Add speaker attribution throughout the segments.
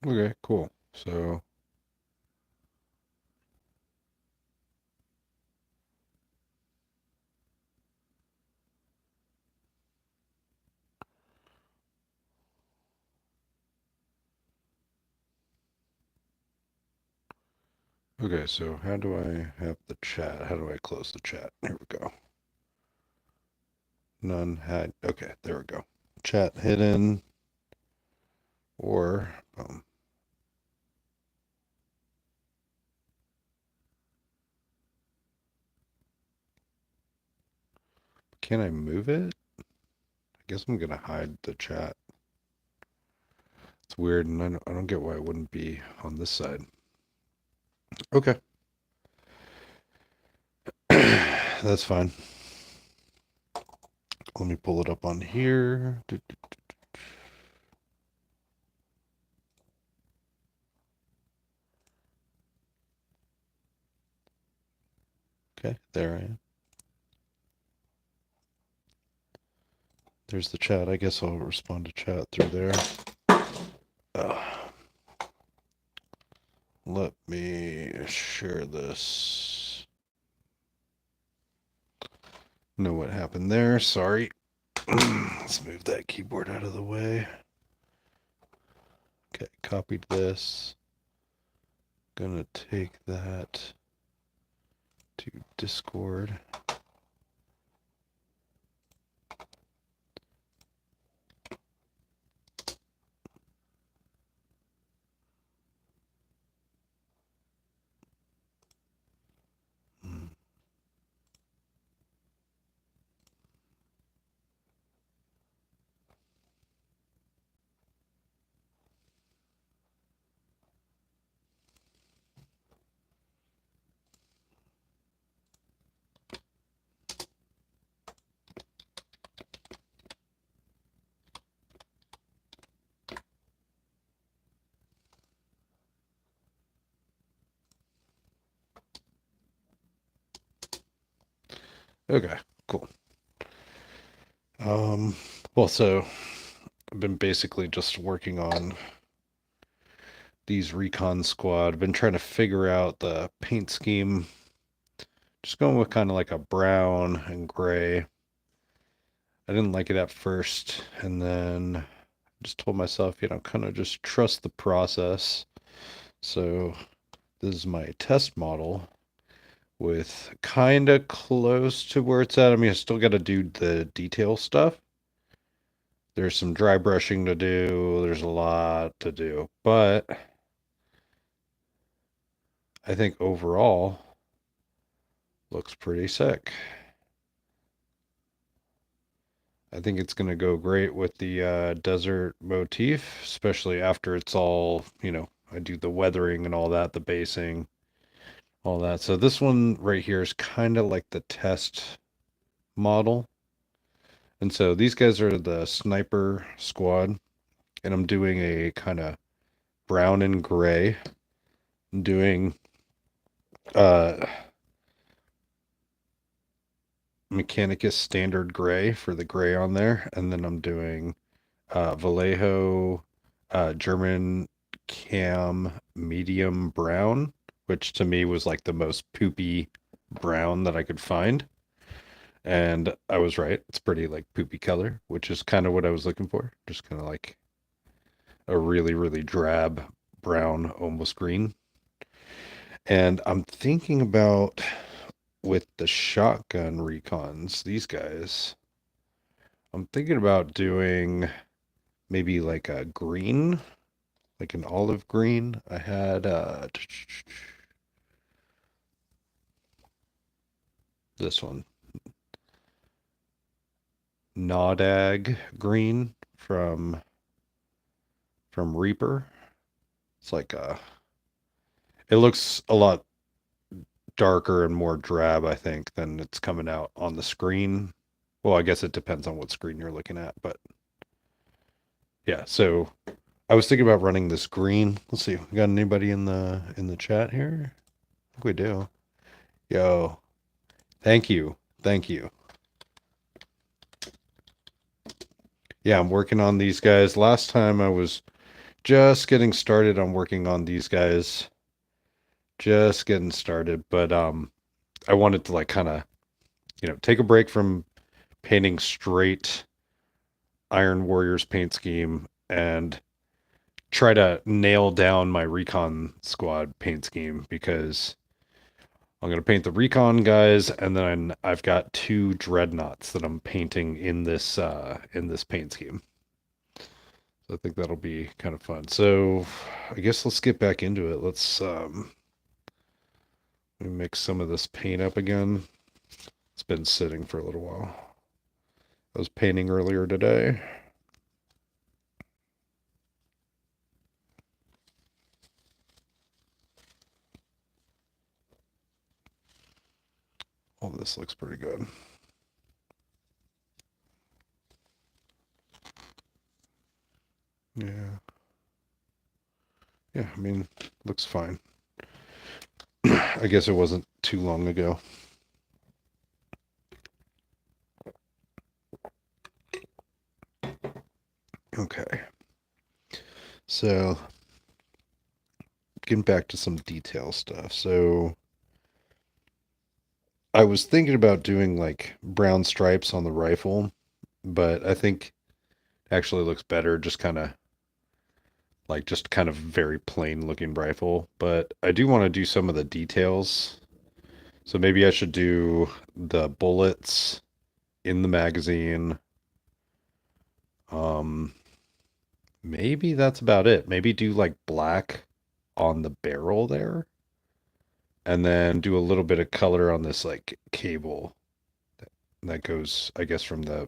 Speaker 1: Okay, cool. So, okay, so how do I have the chat? How do I close the chat? Here we go. None had. Okay, there we go. Chat hidden or can I move it? I guess I'm gonna hide the chat. It's weird, and I don't get why it wouldn't be on this side. Okay, that's fine. Let me pull it up on here. Okay, there I am. There's the chat. I guess I'll respond to chat through there. Uh, let me share this. Know what happened there. Sorry. Let's move that keyboard out of the way. Okay, copied this. Gonna take that to Discord. Hmm. Okay, cool. Um, well, so I've been basically just working on these Recon Squad. I've been trying to figure out the paint scheme. Just going with kind of like a brown and gray. I didn't like it at first, and then just told myself, kind of just trust the process. So this is my test model with kind of close to where it's at. I mean, I still got to do the detail stuff. There's some dry brushing to do. There's a lot to do, but I think overall looks pretty sick. I think it's going to go great with the desert motif, especially after it's all, I do the weathering and all that, the basing, all that. So this one right here is kind of like the test model. And so these guys are the sniper squad, and I'm doing a kind of brown and gray. I'm doing uh Mechanicus standard gray for the gray on there, and then I'm doing Vallejo German cam medium brown, which to me was like the most poopy brown that I could find. And I was right. It's pretty like poopy color, which is kind of what I was looking for. Just kind of like a really, really drab brown, almost green. And I'm thinking about with the shotgun recons, these guys, I'm thinking about doing maybe like a green, like an olive green. I had this one, Nodag green from Reaper. It's like it looks a lot darker and more drab, I think, than it's coming out on the screen. Well, I guess it depends on what screen you're looking at, but yeah, so I was thinking about running this green. Let's see, we got anybody in the chat here? I think we do. Yo, thank you. Thank you. Yeah, I'm working on these guys. Last time I was just getting started on working on these guys. Just getting started, but I wanted to like kind of, take a break from painting straight Iron Warriors paint scheme and try to nail down my Recon Squad paint scheme because I'm going to paint the Recon guys, and then I've got two dreadnoughts that I'm painting in this paint scheme. So I think that'll be kind of fun. So I guess let's get back into it. Let's let me mix some of this paint up again. It's been sitting for a little while. I was painting earlier today. Oh, this looks pretty good. Yeah. Yeah, I mean, looks fine. I guess it wasn't too long ago. Okay. So, getting back to some detail stuff. So, I was thinking about doing like brown stripes on the rifle, but I think it actually looks better just kind of very plain looking rifle. But I do want to do some of the details. So maybe I should do the bullets in the magazine. Um, Maybe that's about it. Maybe do like black on the barrel there, and then do a little bit of color on this like cable that goes, I guess, from the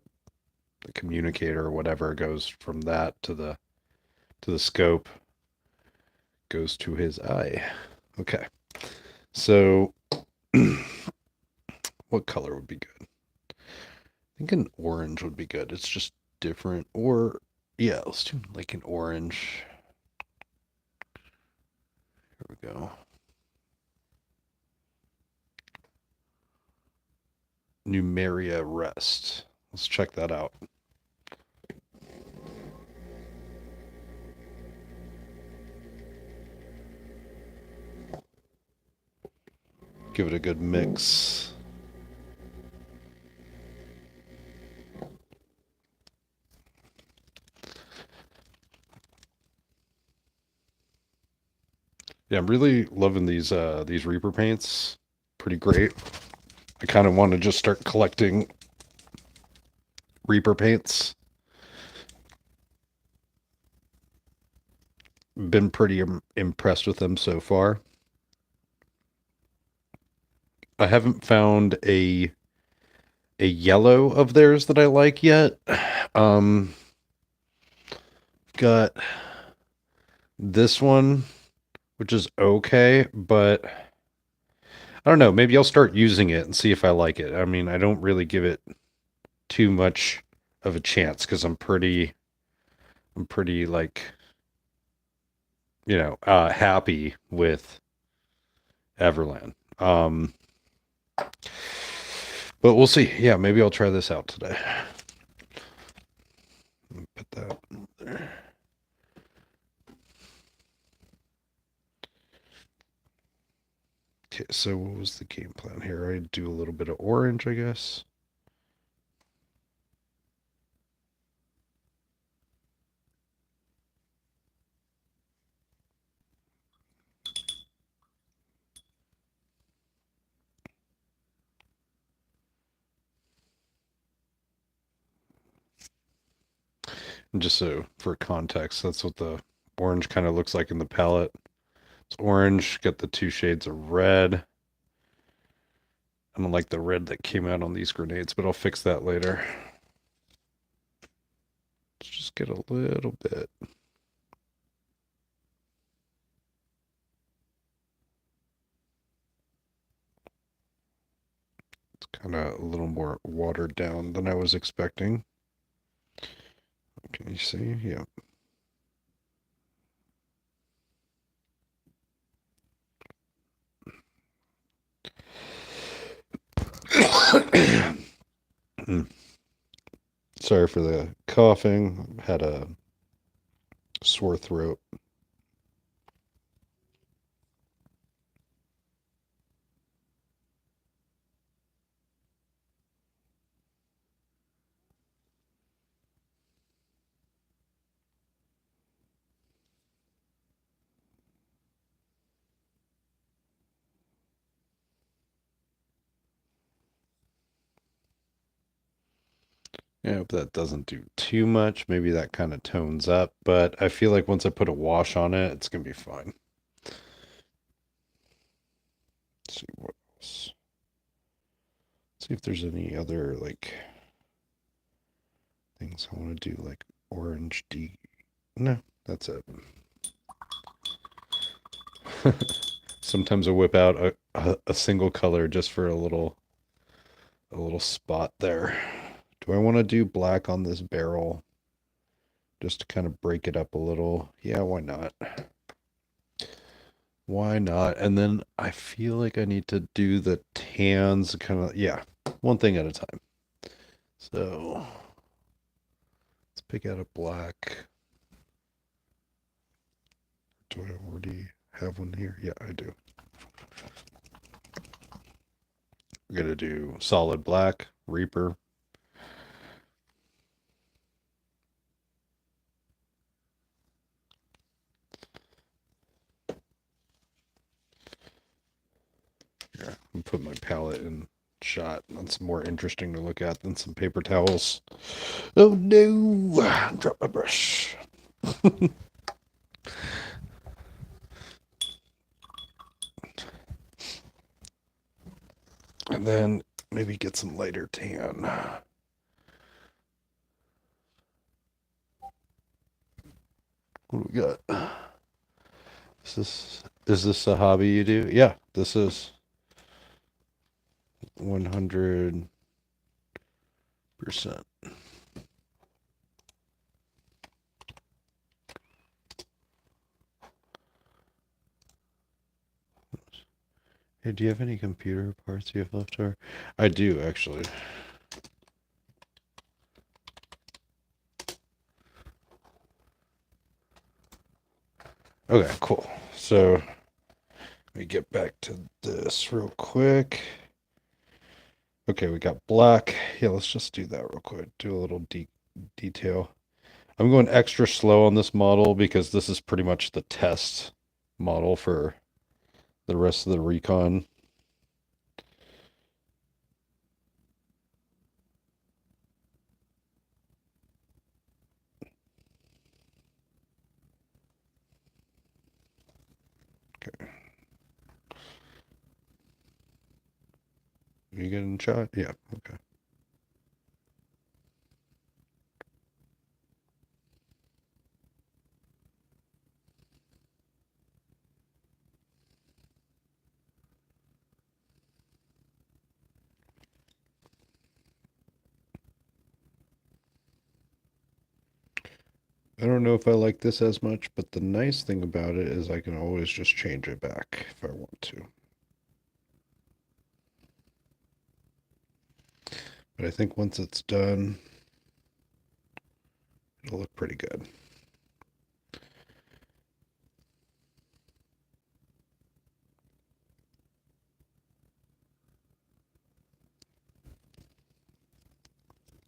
Speaker 1: communicator or whatever goes from that to the scope, goes to his eye. Okay. So what color would be good? I think an orange would be good. It's just different. Or yeah, let's do like an orange. Here we go. Numeria Rest. Let's check that out. Give it a good mix. Yeah, I'm really loving these Reaper paints. Pretty great. I kind of want to just start collecting Reaper paints. Been pretty impressed with them so far. I haven't found a yellow of theirs that I like yet. Um, got this one, which is okay, but I don't know. Maybe I'll start using it and see if I like it. I mean, I don't really give it too much of a chance because I'm pretty like, happy with Everland. But we'll see. Yeah, maybe I'll try this out today. Put that there. Okay, so what was the game plan here? I'd do a little bit of orange, I guess. And just so for context, that's what the orange kind of looks like in the palette. It's orange, got the two shades of red. I don't like the red that came out on these grenades, but I'll fix that later. Let's just get a little bit. It's kind of a little more watered down than I was expecting. Can you see? Yeah. Sorry for the coughing. Had a sore throat. I hope that doesn't do too much. Maybe that kind of tones up, but I feel like once I put a wash on it, it's gonna be fine. Let's see what else. See if there's any other like things I want to do, like orange D. No, that's it. Sometimes I whip out a single color just for a little spot there. Do I want to do black on this barrel just to kind of break it up a little? Yeah, why not? Why not? And then I feel like I need to do the tans kind of, yeah, one thing at a time. So let's pick out a black. Do I already have one here? Yeah, I do. We're going to do solid black, Reaper. Yeah, I'm put my palette in shot. That's more interesting to look at than some paper towels. Oh no! Drop my brush. And then maybe get some lighter tan. What do we got? Is this a hobby you do? Yeah, this is 100%. Hey, do you have any computer parts you have left over? I do actually. Okay, cool. So let me get back to this real quick. Okay, we got black. Yeah, let's just do that real quick. Do a little detail. I'm going extra slow on this model because this is pretty much the test model for the rest of the Recon. Okay. You getting shot? Yeah, okay. I don't know if I like this as much, but the nice thing about it is I can always just change it back if I want to. But I think once it's done, it'll look pretty good.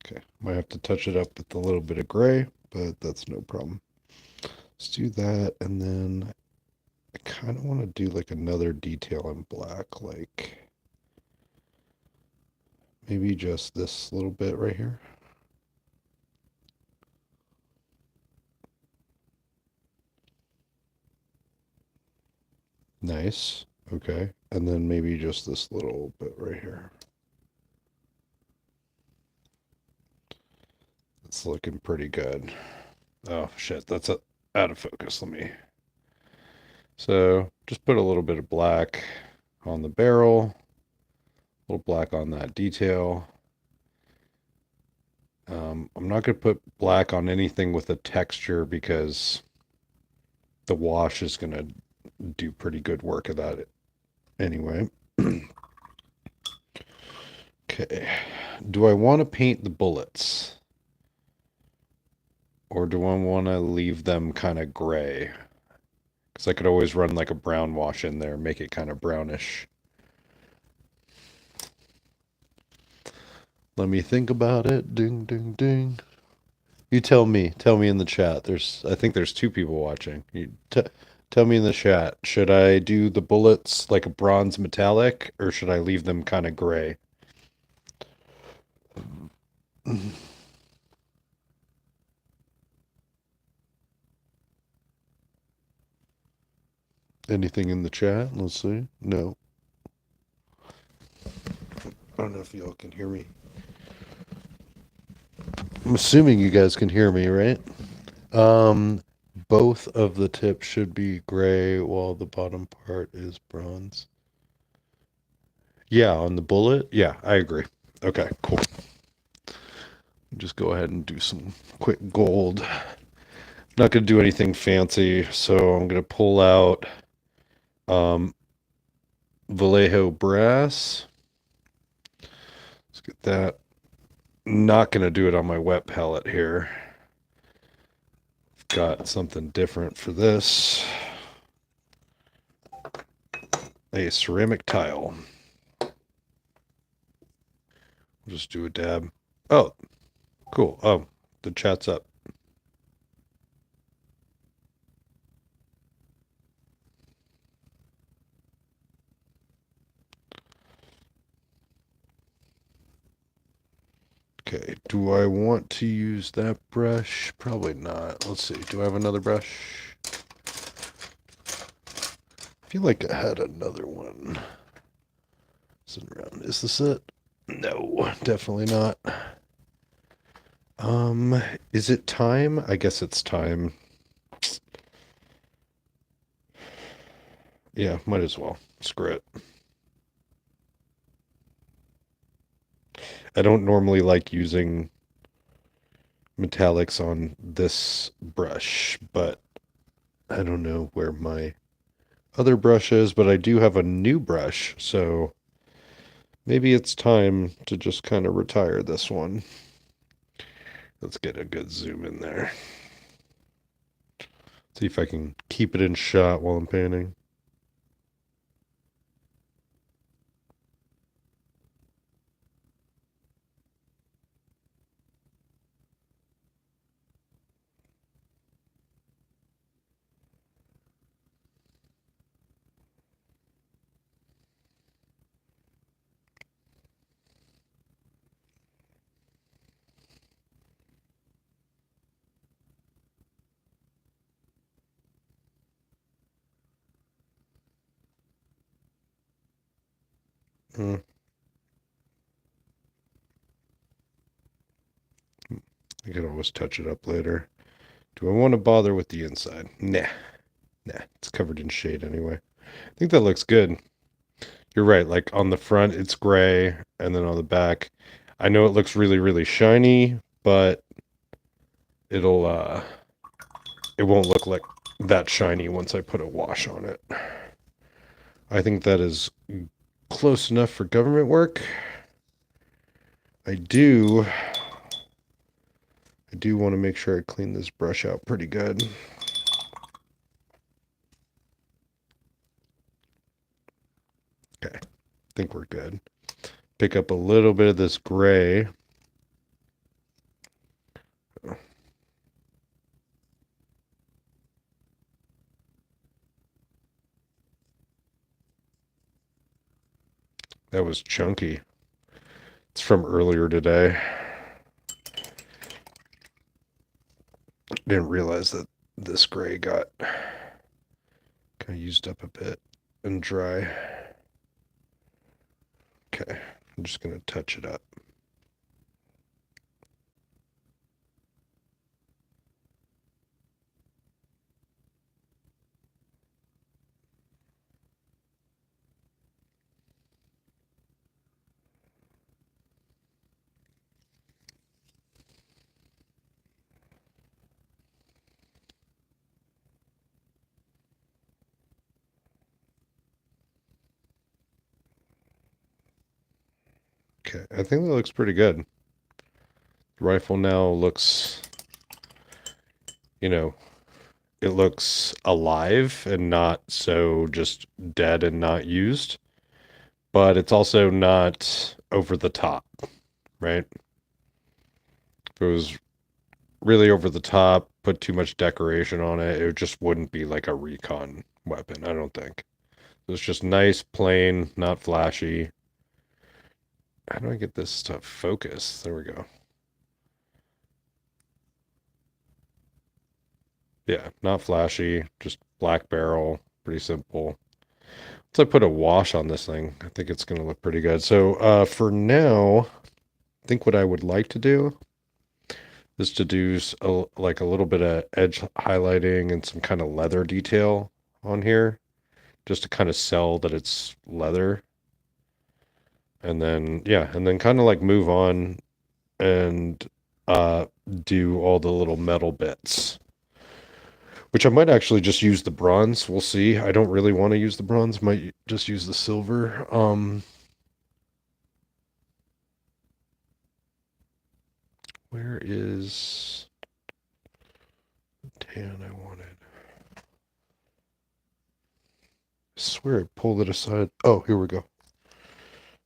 Speaker 1: Okay, might have to touch it up with a little bit of gray, but that's no problem. Let's do that, and then I kind of want to do like another detail in black, like maybe just this little bit right here. Nice. Okay. And then maybe just this little bit right here. It's looking pretty good. Oh shit, that's out of focus. Let me. So just put a little bit of black on the barrel, a little black on that detail. I'm not going to put black on anything with a texture because the wash is going to do pretty good work of that anyway. Okay. Do I want to paint the bullets? Or do I want to leave them kind of gray? Because I could always run like a brown wash in there, make it kind of brownish. Let me think about it. Ding, ding, ding. You tell me. Tell me in the chat. I think there's two people watching. Tell me in the chat. Should I do the bullets like a bronze metallic, or should I leave them kind of gray? Anything in the chat? Let's see. No. I don't know if y'all can hear me. I'm assuming you guys can hear me, right? Um, both of the tips should be gray while the bottom part is bronze. Yeah, on the bullet. Yeah, I agree. Okay, cool. Just go ahead and do some quick gold. Not going to do anything fancy, so I'm going to pull out um, Vallejo brass. Let's get that. Not going to do it on my wet palette here. Got something different for this. A ceramic tile. Just do a dab. Oh, cool. Oh, the chat's up. Okay, do I want to use that brush? Probably not. Let's see. Do I have another brush? I feel like I had another one sitting around. Is this it? No, definitely not. Is it time? I guess it's time. Yeah, might as well. Screw it. I don't normally like using metallics on this brush, but I don't know where my other brush is, but I do have a new brush, so maybe it's time to just kind of retire this one. Let's get a good zoom in there. See if I can keep it in shot while I'm painting. I could always touch it up later. Do I want to bother with the inside? Nah. Nah, it's covered in shade anyway. I think that looks good. You're right, like on the front it's gray, and then on the back, I know it looks really, really shiny, but it won't look like that shiny once I put a wash on it. I think that is close enough for government work. I do want to make sure I clean this brush out pretty good. Okay, I think we're good. Pick up a little bit of this gray. That was chunky. It's from earlier today. Didn't realize that this gray got kind of used up a bit and dry. Okay, I'm just going to touch it up. Okay, I think that looks pretty good. The rifle now looks you know, it looks alive and not so just dead and not used, but it's also not over the top, right? If it was really over the top, put too much decoration on it, it just wouldn't be like a recon weapon, I don't think. It's just nice, plain, not flashy. How do I get this to focus? There we go. Yeah, not flashy, just black barrel, pretty simple. So I put a wash on this thing. I think it's going to look pretty good. So for now, I think what I would like to do is to do like a little bit of edge highlighting and some kind of leather detail on here, just to kind of sell that it's leather. And then, yeah, and then kind of like move on and uh, do all the little metal bits. Which I might actually just use the bronze. We'll see. I don't really want to use the bronze. Might just use the silver. Where is the tan I wanted? I swear I pulled it aside. Oh, here we go.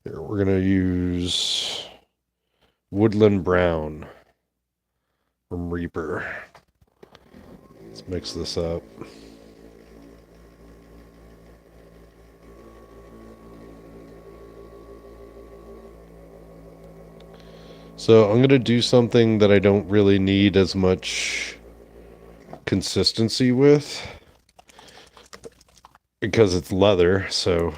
Speaker 1: Here, we're gonna use Woodland Brown from Reaper. Let's mix this up. So I'm gonna do something that I don't really need as much consistency with because it's leather, so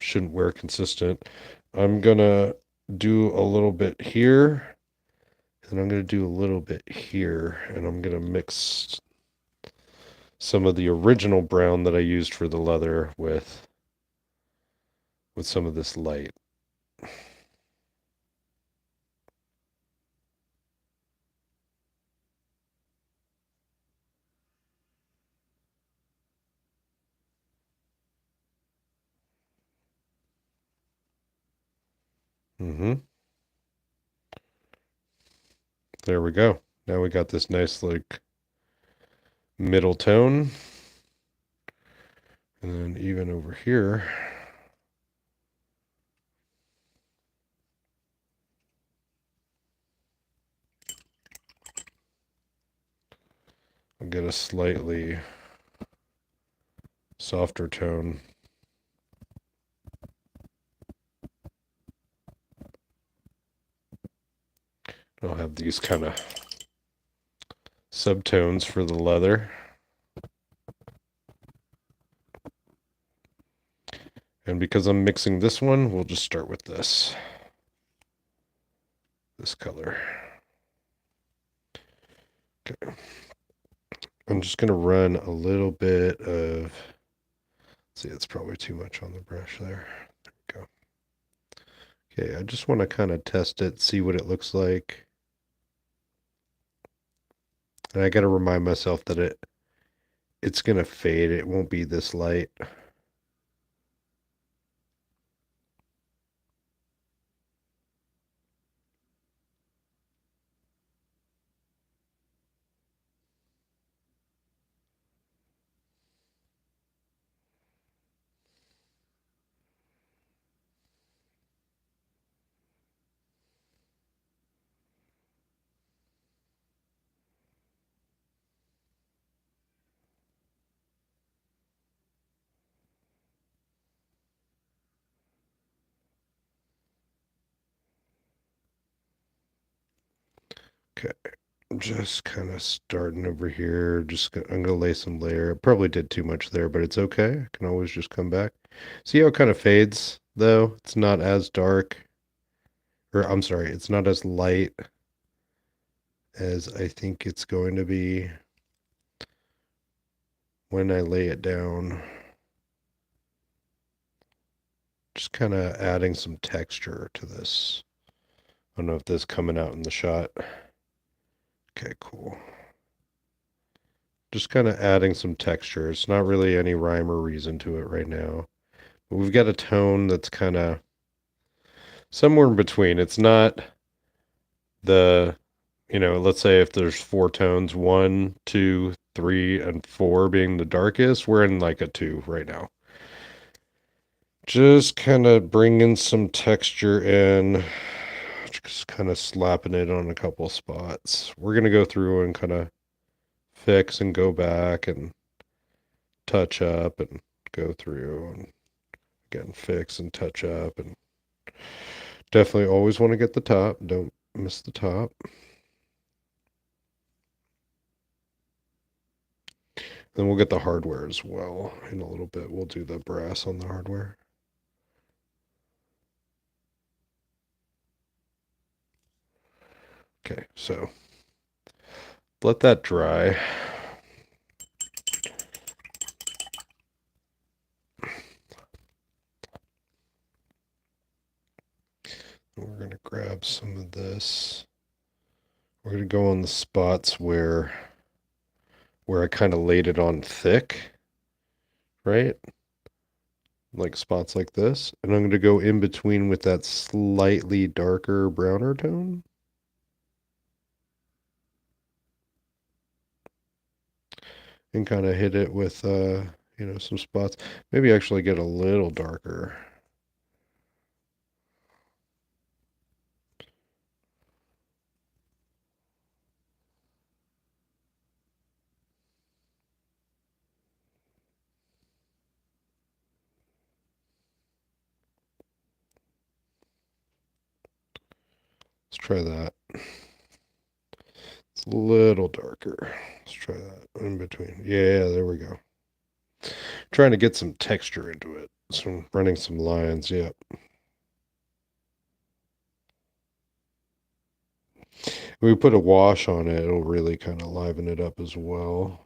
Speaker 1: shouldn't wear consistent. I'm gonna do a little bit here, and I'm gonna do a little bit here, and I'm gonna mix some of the original brown that I used for the leather with some of this light. Mm-hmm. There we go. Now we got this nice like middle tone. And then even over here, I'll get a slightly softer tone. I'll have these kind of subtones for the leather. And because I'm mixing this one, we'll just start with this color. Okay. I'm just going to run a little bit of, see, it's probably too much on the brush there. There we go. Okay, I just want to kind of test it, see what it looks like. And I got to remind myself that it's going to fade. It won't be this light. Okay, I'm just kind of starting over here. I'm gonna lay some layer. I probably did too much there, but it's okay. I can always just come back. See how it kind of fades, though? It's not as dark, or I'm sorry, it's not as light as I think it's going to be when I lay it down. Just kind of adding some texture to this. I don't know if this is coming out in the shot. Okay, cool. Just kind of adding some texture. It's not really any rhyme or reason to it right now. But we've got a tone that's kind of somewhere in between. It's not the, let's say if there's four tones, one, two, three, and four being the darkest, we're in like a two right now. Just kind of bringing some texture in, just kind of slapping it on a couple spots. We're going to go through and kind of fix and go back and touch up and go through and again fix and touch up, and definitely always want to get the top. Don't miss the top. Then we'll get the hardware as well in a little bit. We'll do the brass on the hardware. Okay, so let that dry. We're going to grab some of this. We're going to go on the spots where I kind of laid it on thick, right? Like spots like this. And I'm going to go in between with that slightly darker browner tone. And kind of hit it with, some spots. Maybe actually get a little darker. Let's try that. It's a little darker. Let's try that in between. Yeah, there we go. Trying to get some texture into it. So running some lines, yep. When we put a wash on it, it'll really kind of liven it up as well.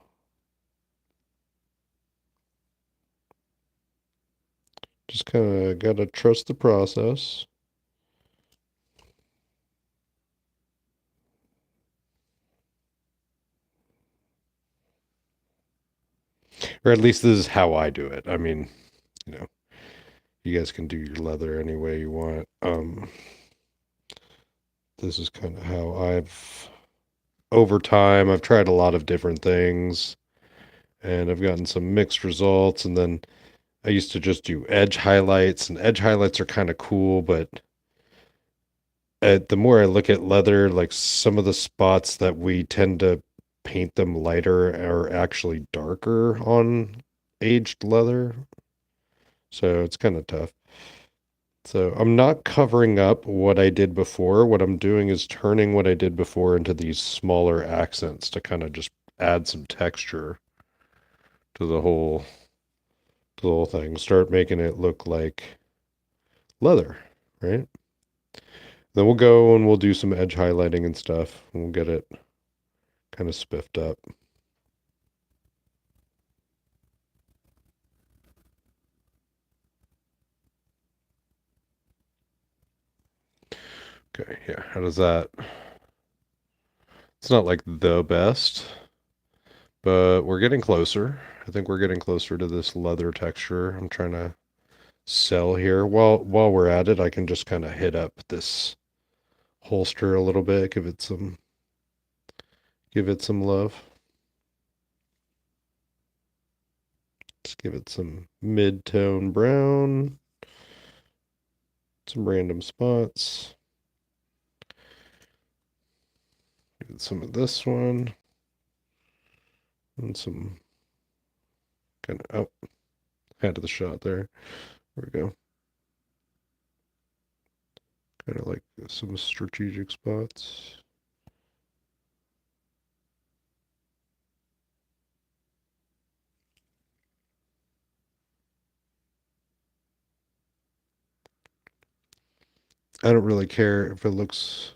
Speaker 1: Just kind of got to trust the process. Or at least this is how I do it. I mean, you guys can do your leather any way you want. This is kind of how over time, I've tried a lot of different things and I've gotten some mixed results. And then I used to just do edge highlights, and edge highlights are kind of cool, but the more I look at leather, like some of the spots that we tend to paint them lighter are actually darker on aged leather. So it's kind of tough. So I'm not covering up what I did before. What I'm doing is turning what I did before into these smaller accents to kind of just add some texture to the whole thing. Start making it look like leather, right? Then we'll go and we'll do some edge highlighting and stuff, and we'll get it kind of spiffed up. Okay, yeah, how does that? It's not like the best, but we're getting closer. I think we're getting closer to this leather texture I'm trying to sell here. While we're at it, I can just kind of hit up this holster a little bit, give it some love. Let's give it some mid-tone brown, some random spots. Give it some of this one, and some kind of, oh, add to the shot there. There we go. Kind of like some strategic spots. I don't really care if it looks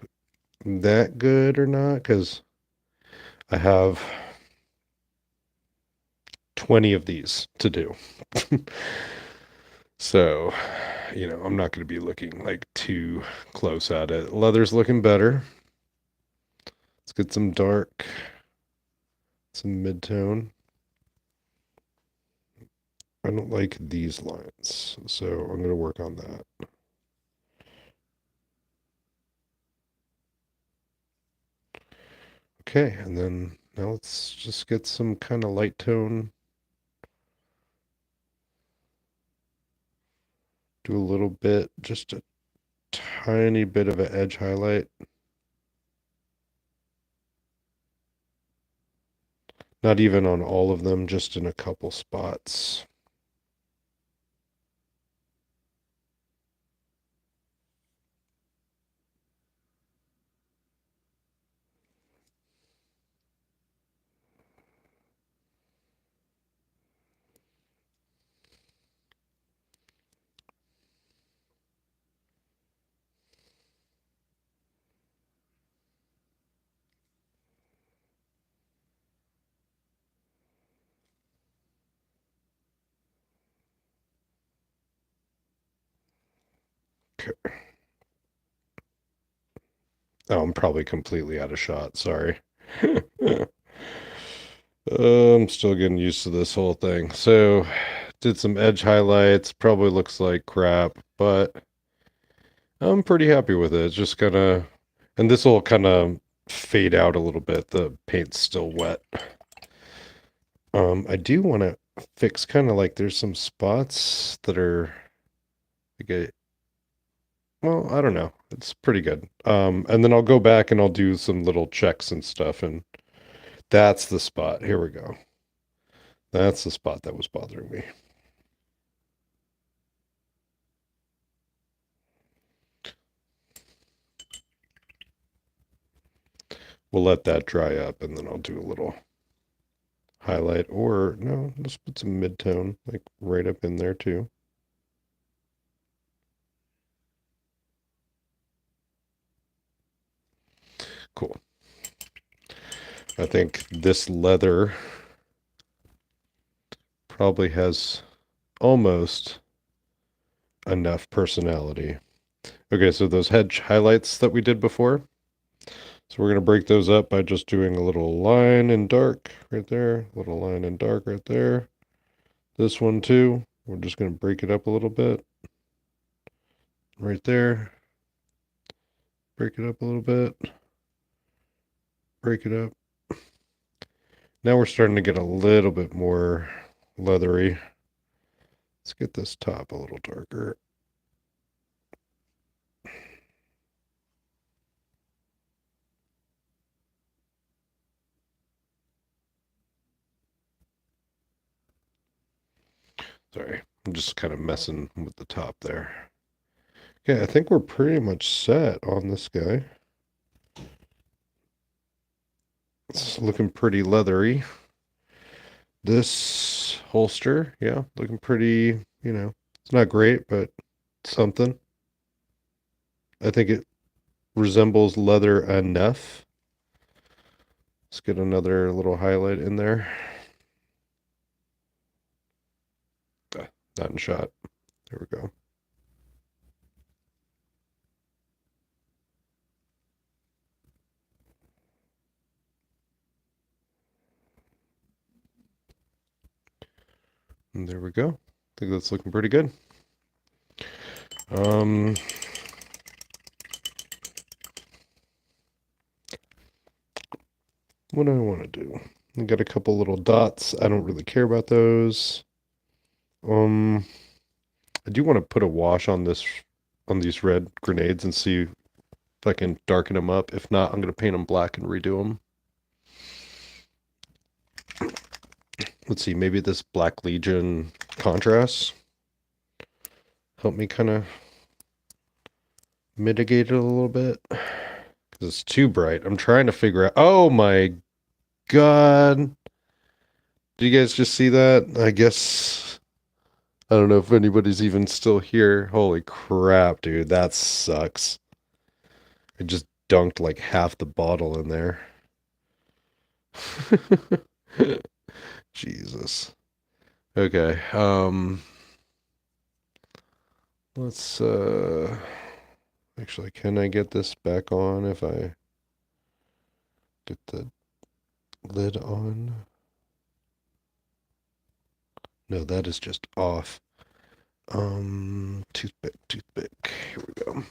Speaker 1: that good or not, because I have 20 of these to do. So, I'm not going to be looking like too close at it. Leather's looking better. Let's get some dark, some mid-tone. I don't like these lines, so I'm going to work on that. Okay, and then now let's just get some kind of light tone. Do a little bit, just a tiny bit of an edge highlight. Not even on all of them, just in a couple spots. Okay. Oh, I'm probably completely out of shot. Sorry. I'm still getting used to this whole thing. So, did some edge highlights. Probably looks like crap, but I'm pretty happy with it. It's just gonna, and this will kind of fade out a little bit. The paint's still wet. I do want to fix kind of like there's some spots that are like well, I don't know. It's pretty good. And then I'll go back and I'll do some little checks and stuff, and that's the spot. Here we go. That's the spot that was bothering me. We'll let that dry up and then I'll do a little highlight or no, let's put some mid-tone like right up in there too. Cool. I think this leather probably has almost enough personality. Okay, so those hedge highlights that we did before, so we're going to break those up by just doing a little line in dark right there, a little line in dark right there. This one too, we're just going to break it up a little bit right there. Break it up a little bit. Break it up. Now we're starting to get a little bit more leathery. Let's get this top a little darker. Sorry, I'm just kind of messing with the top there. Okay, I think we're pretty much set on this guy. It's looking pretty leathery. This holster, yeah, looking pretty, it's not great, but something. I think it resembles leather enough. Let's get another little highlight in there. Not in shot. There we go. And there we go. I think that's looking pretty good. What do I want to do? I got a couple little dots. I don't really care about those. I do want to put a wash on these red grenades and see if I can darken them up. If not, I'm going to paint them black and redo them. Let's see, maybe this Black Legion contrast help me kind of mitigate it a little bit because it's too bright. I'm trying to figure out. Oh my God. Did you guys just see that? I guess I don't know if anybody's even still here. Holy crap, dude. That sucks. I just dunked like half the bottle in there. Jesus. Okay. Let's actually, can I get this back on if I get the lid on? No, that is just off. Toothpick. Here we go.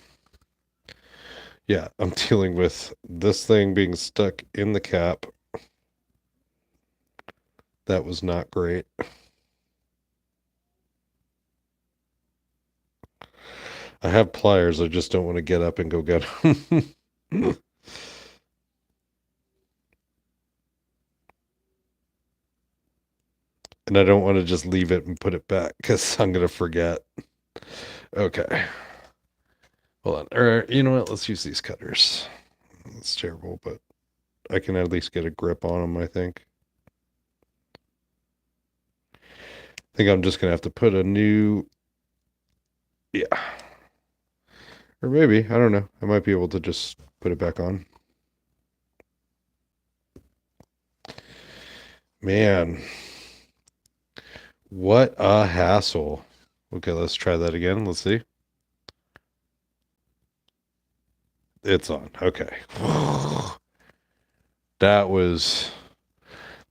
Speaker 1: Yeah, I'm dealing with this thing being stuck in the cap. That was not great. I have pliers, I just don't want to get up and go get them. And I don't want to just leave it and put it back because I'm going to forget. Okay. Hold on. Or, you know what? Let's use these cutters. It's terrible, but I can at least get a grip on them, I think. I think I'm just going to have to put a new... Yeah. Or maybe, I don't know. I might be able to just put it back on. Man, what a hassle. Okay, let's try that again. Let's see. It's on. Okay. That was...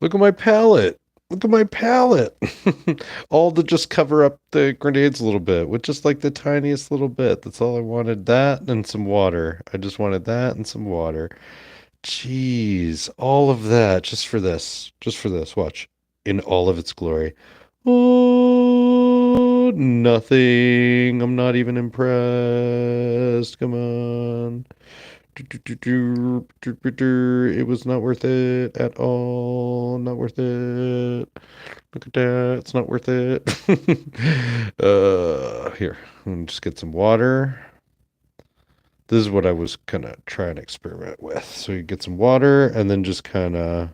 Speaker 1: Look at my palette. Look at my palette. All to just cover up the grenades a little bit with just like the tiniest little bit. That's all I wanted. That and some water. I just wanted that and some water. Jeez, all of that just for this. Just for this. Watch. In all of its glory. Oh, nothing. I'm not even impressed. Come on. It was not worth it at all. Not worth it. Look at that. It's not worth it. Here. Let me just get some water. This is what I was kind of trying to experiment with. So you get some water and then just kind of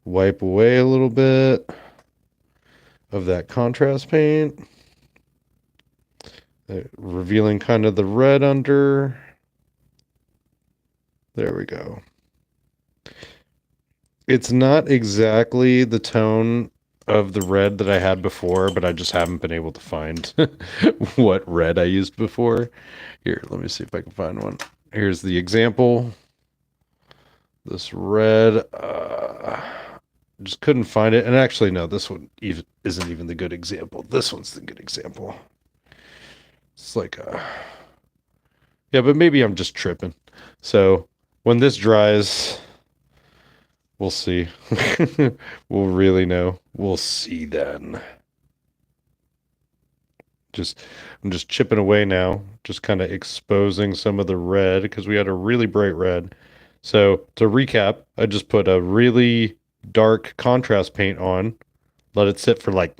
Speaker 1: wipe away a little bit of that contrast paint. Revealing kind of the red under. There we go. It's not exactly the tone of the red that I had before, but I just haven't been able to find what red I used before. Here, let me see if I can find one. Here's the example. This red, just couldn't find it. And actually, no, this one isn't even the good example. This one's the good example. It's like yeah, but maybe I'm just tripping. So when this dries, we'll see. We'll really know. We'll see then. I'm just chipping away now, just kind of exposing some of the red because we had a really bright red. So to recap, I just put a really dark contrast paint on, let it sit for like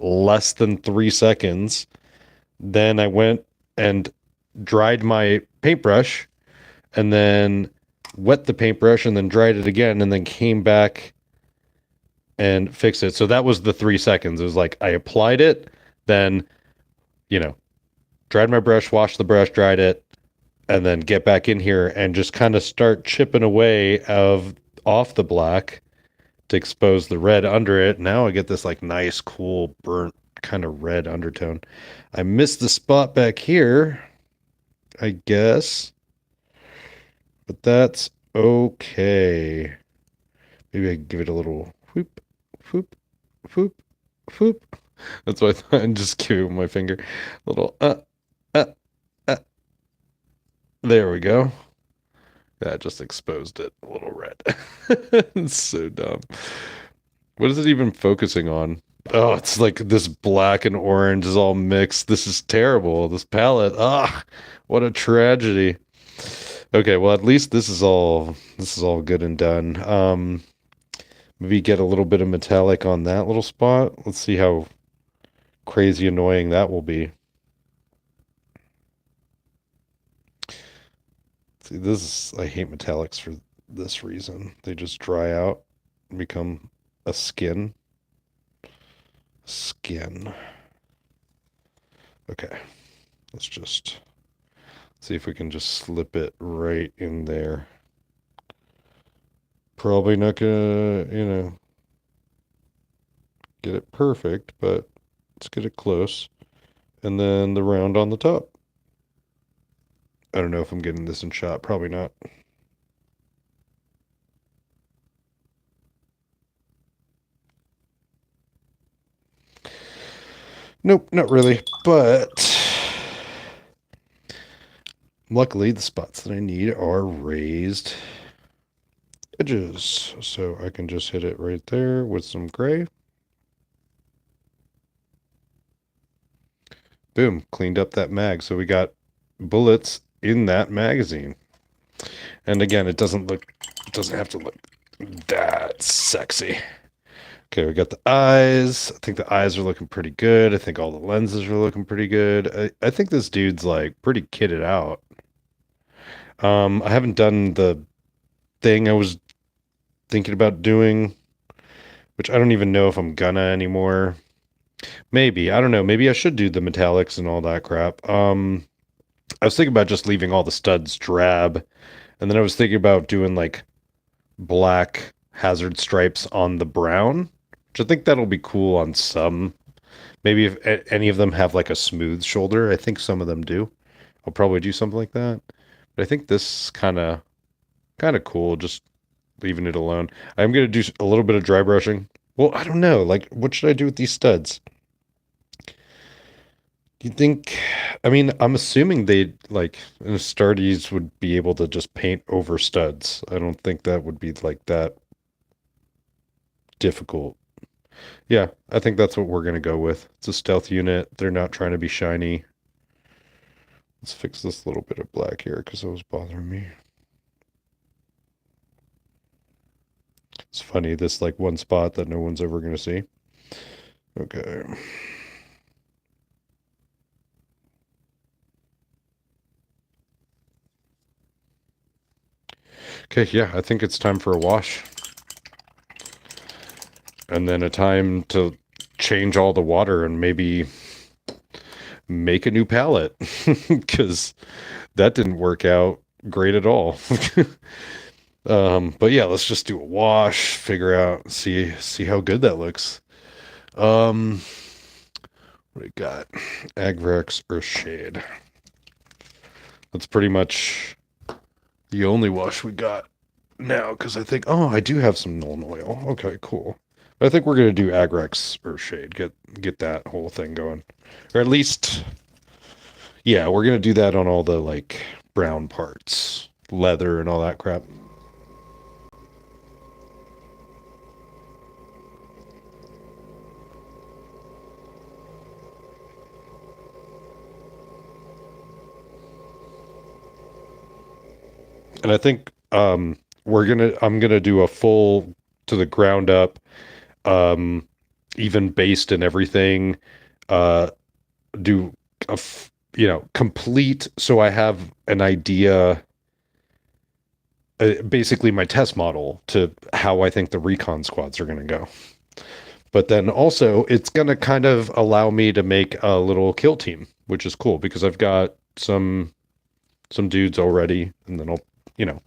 Speaker 1: less than 3 seconds. Then I went and dried my paintbrush and then wet the paintbrush and then dried it again and then came back and fixed it. So that was the 3 seconds. It was like I applied it, then, dried my brush, washed the brush, dried it, and then get back in here and just kind of start chipping away off the black to expose the red under it. Now I get this like nice, cool, burnt kind of red undertone. I missed the spot back here, I guess, but that's okay. Maybe I can give it a little whoop, whoop, whoop, whoop. That's what I thought. And just give it with my finger. A little uh. There we go. That just exposed it a little red. It's so dumb. What is it even focusing on? Oh, it's like this black and orange is all mixed. This is terrible. This palette. Ah, what a tragedy. Okay, well at least this is all good and done. Maybe get a little bit of metallic on that little spot. Let's see how crazy annoying that will be. See, I hate metallics for this reason. They just dry out and become a skin. Skin. Okay. Let's just see if we can just slip it right in there. Probably not gonna, get it perfect, but let's get it close. And then the round on the top. I don't know if I'm getting this in shot. Probably not. Nope, not really. But Luckily, the spots that I need are raised edges, so I can just hit it right there with some gray. Boom, cleaned up that mag. So we got bullets in that magazine. And again, it doesn't have to look that sexy. Okay, we got the eyes. I think the eyes are looking pretty good. I think all the lenses are looking pretty good. I think this dude's like pretty kitted out. I haven't done the thing I was thinking about doing, which I don't even know if I'm gonna anymore. Maybe, I don't know. Maybe I should do the metallics and all that crap. I was thinking about just leaving all the studs drab, and then I was thinking about doing like black hazard stripes on the brown, which I think that'll be cool on some. Maybe if any of them have like a smooth shoulder, I think some of them do. I'll probably do something like that. But I think this kind of cool, just leaving it alone. I'm gonna do a little bit of dry brushing. Well, I don't know. Like, what should I do with these studs? Do you think? I mean, I'm assuming they like Astartes would be able to just paint over studs. I don't think that would be like that difficult. Yeah, I think that's what we're gonna go with. It's a stealth unit. They're not trying to be shiny. Let's fix this little bit of black here because it was bothering me. It's funny, this like one spot that no one's ever gonna see. Okay. Okay, yeah, I think it's time for a wash. And then a time to change all the water and maybe make a new palette because that didn't work out great at all. But yeah, let's just do a wash, figure out, see how good that looks. Um, what do we got? Agrex Earthshade. That's pretty much the only wash we got now because I think, oh, I do have some Nuln Oil. Okay, cool. But I think we're gonna do Agrex Earthshade. Get that whole thing going, or at least, yeah, we're gonna do that on all the like brown parts, leather and all that crap. And I think I'm gonna do a full to the ground up, um, even based and everything. Uh, do complete so I have an idea, basically my test model to how I think the recon squads are gonna go. But then also it's gonna kind of allow me to make a little kill team, which is cool because I've got some dudes already, and then I'll you know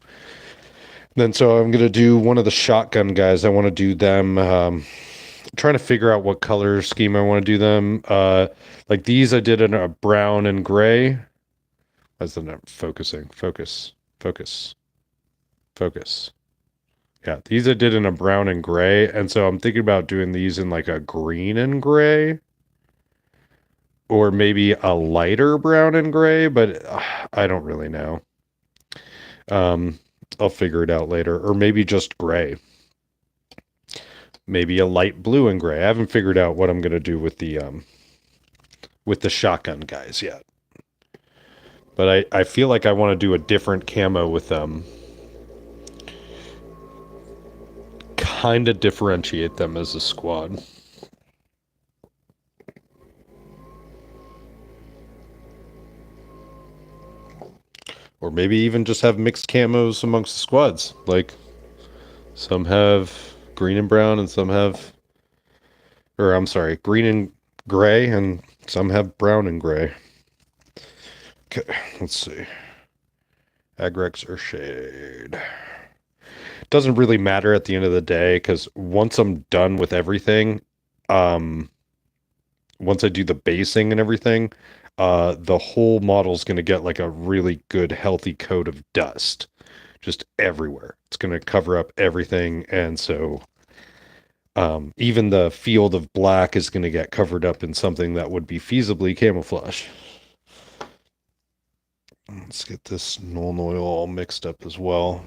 Speaker 1: then so I'm gonna do one of the shotgun guys. I want to do them. Trying to figure out what color scheme I want to do them. Like these, I did in a brown and gray. As the not focusing, focus, focus. Yeah, these I did in a brown and gray, and so I'm thinking about doing these in like a green and gray, or maybe a lighter brown and gray. But I don't really know. Um, I'll figure it out later, or maybe just gray. Maybe a light blue and gray. I haven't figured out what I'm gonna do with the shotgun guys yet. But I feel like I want to do a different camo with them. Kind of differentiate them as a squad. Or maybe even just have mixed camos amongst the squads. Like some have green and brown and some have, or I'm sorry, green and gray and some have brown and gray. Okay, let's see. Agrex or shade. Doesn't really matter at the end of the day because once I'm done with everything, um, once I do the basing and everything, the whole model's going to get like a really good, healthy coat of dust just everywhere. It's going to cover up everything. And so even the field of black is going to get covered up in something that would be feasibly camouflage. Let's get this Nuln Oil all mixed up as well.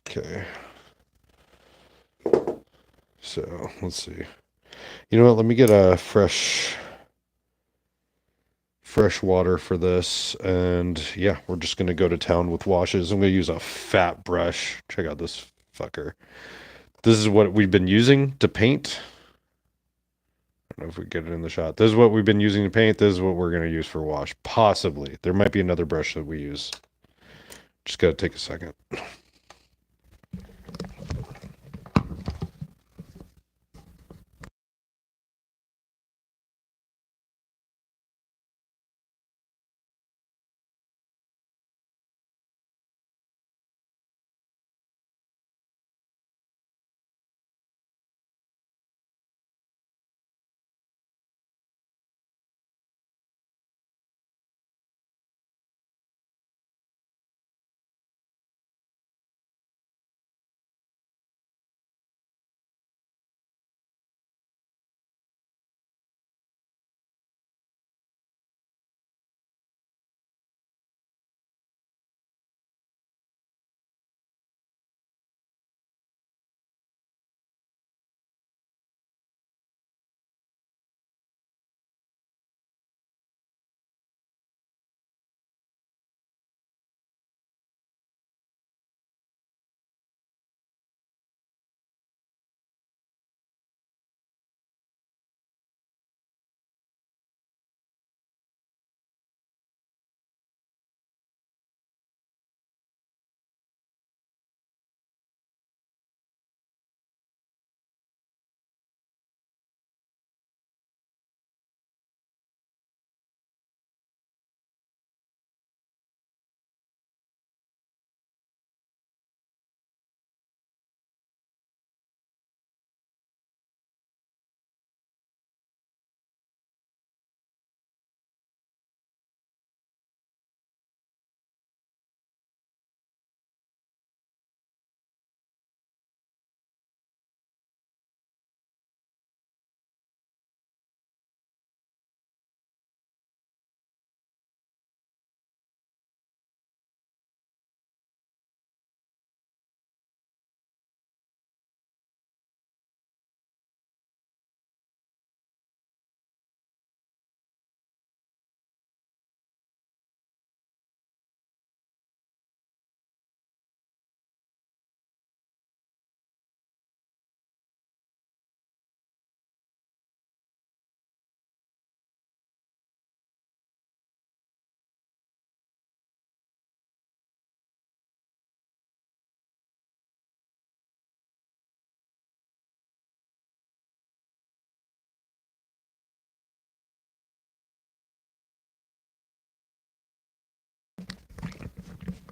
Speaker 1: Okay. So let's see. You know what? Let me get a fresh water for this. And yeah, we're just gonna go to town with washes. I'm gonna use a fat brush. Check out this fucker. This is what we've been using to paint. I don't know if we get it in the shot. This is what we've been using to paint. This is what we're gonna use for wash. Possibly. There might be another brush that we use. Just gotta take a second.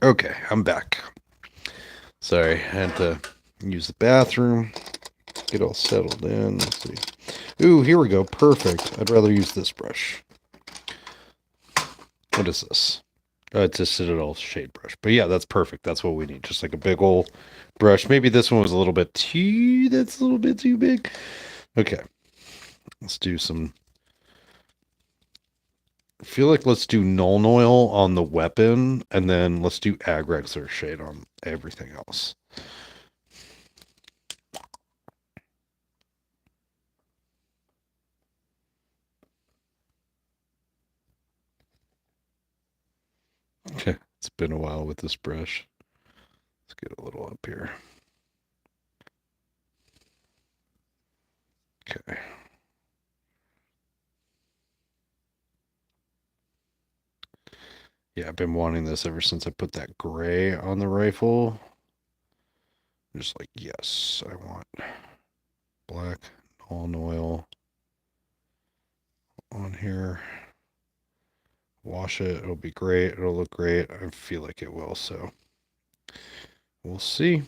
Speaker 1: Okay, I'm back. Sorry, I had to use the bathroom, get all settled in. Let's see. Ooh, here we go. Perfect. I'd rather use this brush. What is this? It's a Citadel shade brush. But yeah, that's perfect. That's what we need. Just like a big old brush. Maybe this one was a little bit too, that's a little bit too big. Okay. Let's do some, I feel like let's do Nuln Oil on the weapon, and then let's do Agrexer shade on everything else. Okay. It's been a while with this brush. Let's get a little up here. Okay. Yeah, I've been wanting this ever since I put that gray on the rifle. I'm just like, yes, I want black Nuln Oil on here. Wash it. It'll be great. It'll look great. I feel like it will. So we'll see.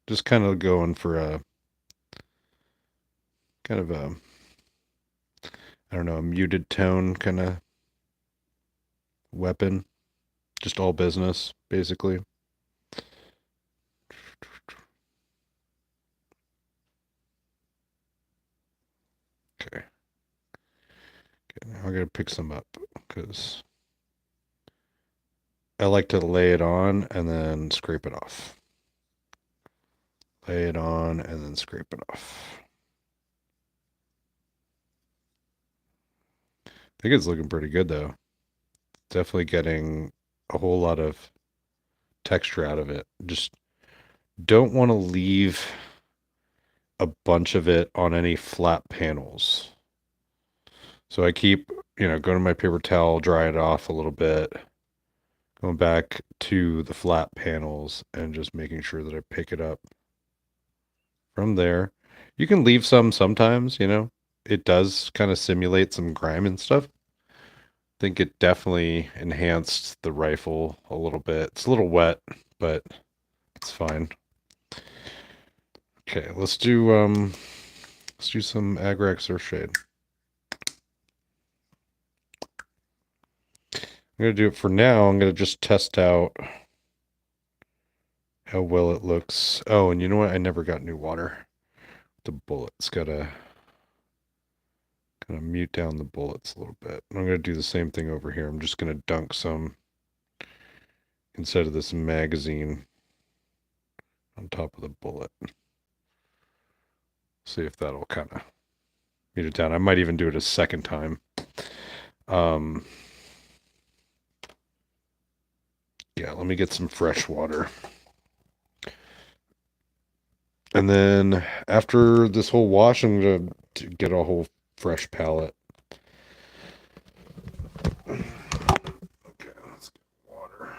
Speaker 1: Just kind of going for a kind of a, I don't know, a muted tone kind of weapon. Just all business, basically. Okay. Okay, now I gotta pick some up because I like to lay it on and then scrape it off. Lay it on and then scrape it off. I think it's looking pretty good though. Definitely getting a whole lot of texture out of it. Just don't want to leave a bunch of it on any flat panels. So I keep, going to my paper towel, dry it off a little bit, going back to the flat panels and just making sure that I pick it up from there. You can leave some sometimes, It does kind of simulate some grime and stuff. I think it definitely enhanced the rifle a little bit. It's a little wet, but it's fine. Okay, let's do some Agrax Earthshade. I'm gonna do it for now. I'm gonna just test out how well it looks. Oh, and you know what? I never got new water. The bullets gotta kind of mute down the bullets a little bit. I'm gonna do the same thing over here. I'm just gonna dunk some instead of this magazine on top of the bullet. See if that'll kind of mute it down. I might even do it a second time. Yeah, let me get some fresh water. And then after this whole wash, I'm going to get a whole fresh palette. Okay, let's get water.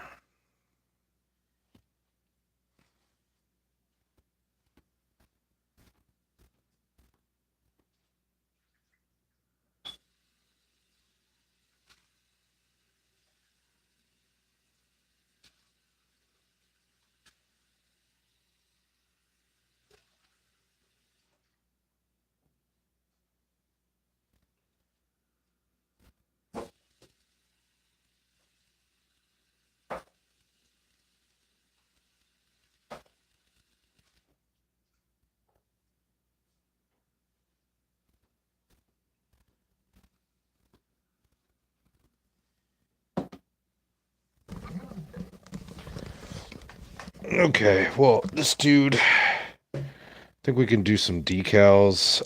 Speaker 1: Okay, well, this dude, I think we can do some decals.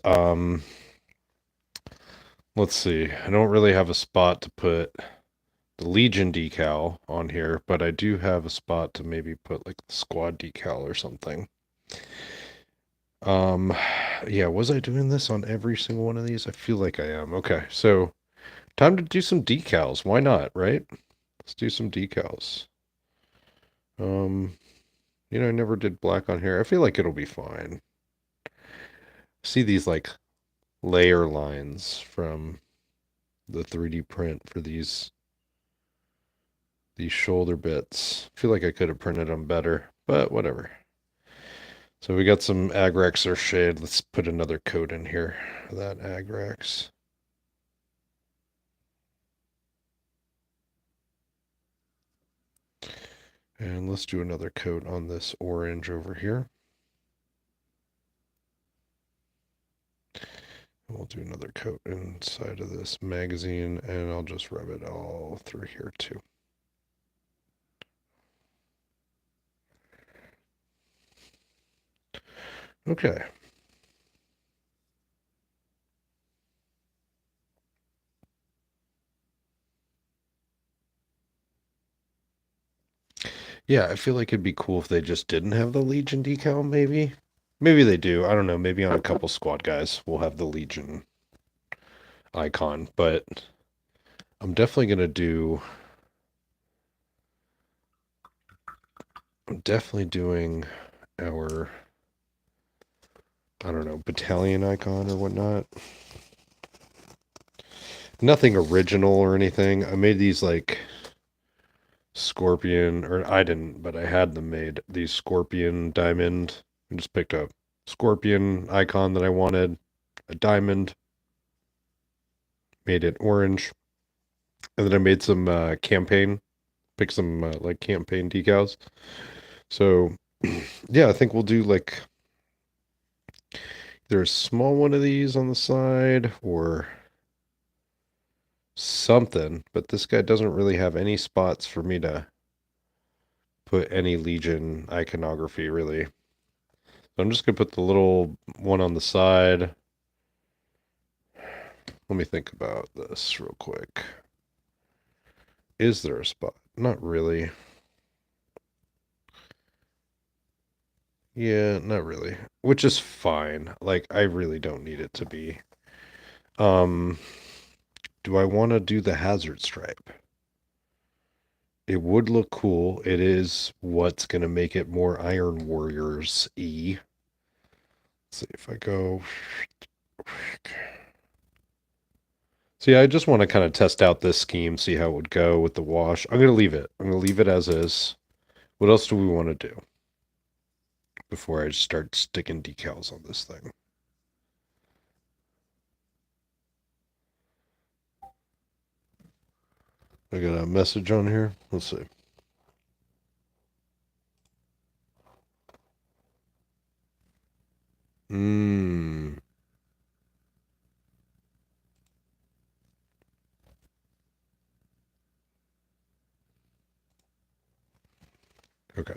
Speaker 1: Let's see. I don't really have a spot to put the Legion decal on here, but I do have a spot to maybe put like the squad decal or something. Yeah, was I doing this on every single one of these? I feel like I am. Okay, so time to do some decals. Why not, right? Let's do some decals. I never did black on here. I feel like it'll be fine. See these like layer lines from the 3D print for these shoulder bits. I feel like I could have printed them better, but whatever. So we got some Agrax or shade. Let's put another coat in here. That Agrax. And let's do another coat on this orange over here. And we'll do another coat inside of this magazine, and I'll just rub it all through here too. Okay. Yeah, I feel like it'd be cool if they just didn't have the Legion decal, maybe. Maybe they do. I don't know. Maybe on a couple squad guys we'll have the Legion icon, but I'm definitely gonna do. I'm definitely doing our, I don't know, battalion icon or whatnot. Nothing original or anything. I made these like scorpion, or I didn't, but I had them made. These scorpion diamond. I just picked a scorpion icon that I wanted, a diamond, made it orange, and then I made some campaign, picked some like campaign decals. So yeah, I think we'll do like there's a small one of these on the side or something, but this guy doesn't really have any spots for me to put any Legion iconography, really. So I'm just going to put the little one on the side. Let me think about this real quick. Is there a spot? Not really. Yeah, not really. Which is fine. Like, I really don't need it to be. Um, do I want to do the hazard stripe? It would look cool. It is what's going to make it more Iron Warriors-y. Let's see if I go... So yeah, I just want to kind of test out this scheme, see how it would go with the wash. I'm going to leave it. I'm going to leave it as is. What else do we want to do before I start sticking decals on this thing? I got a message on here. Let's see. Hmm. Okay.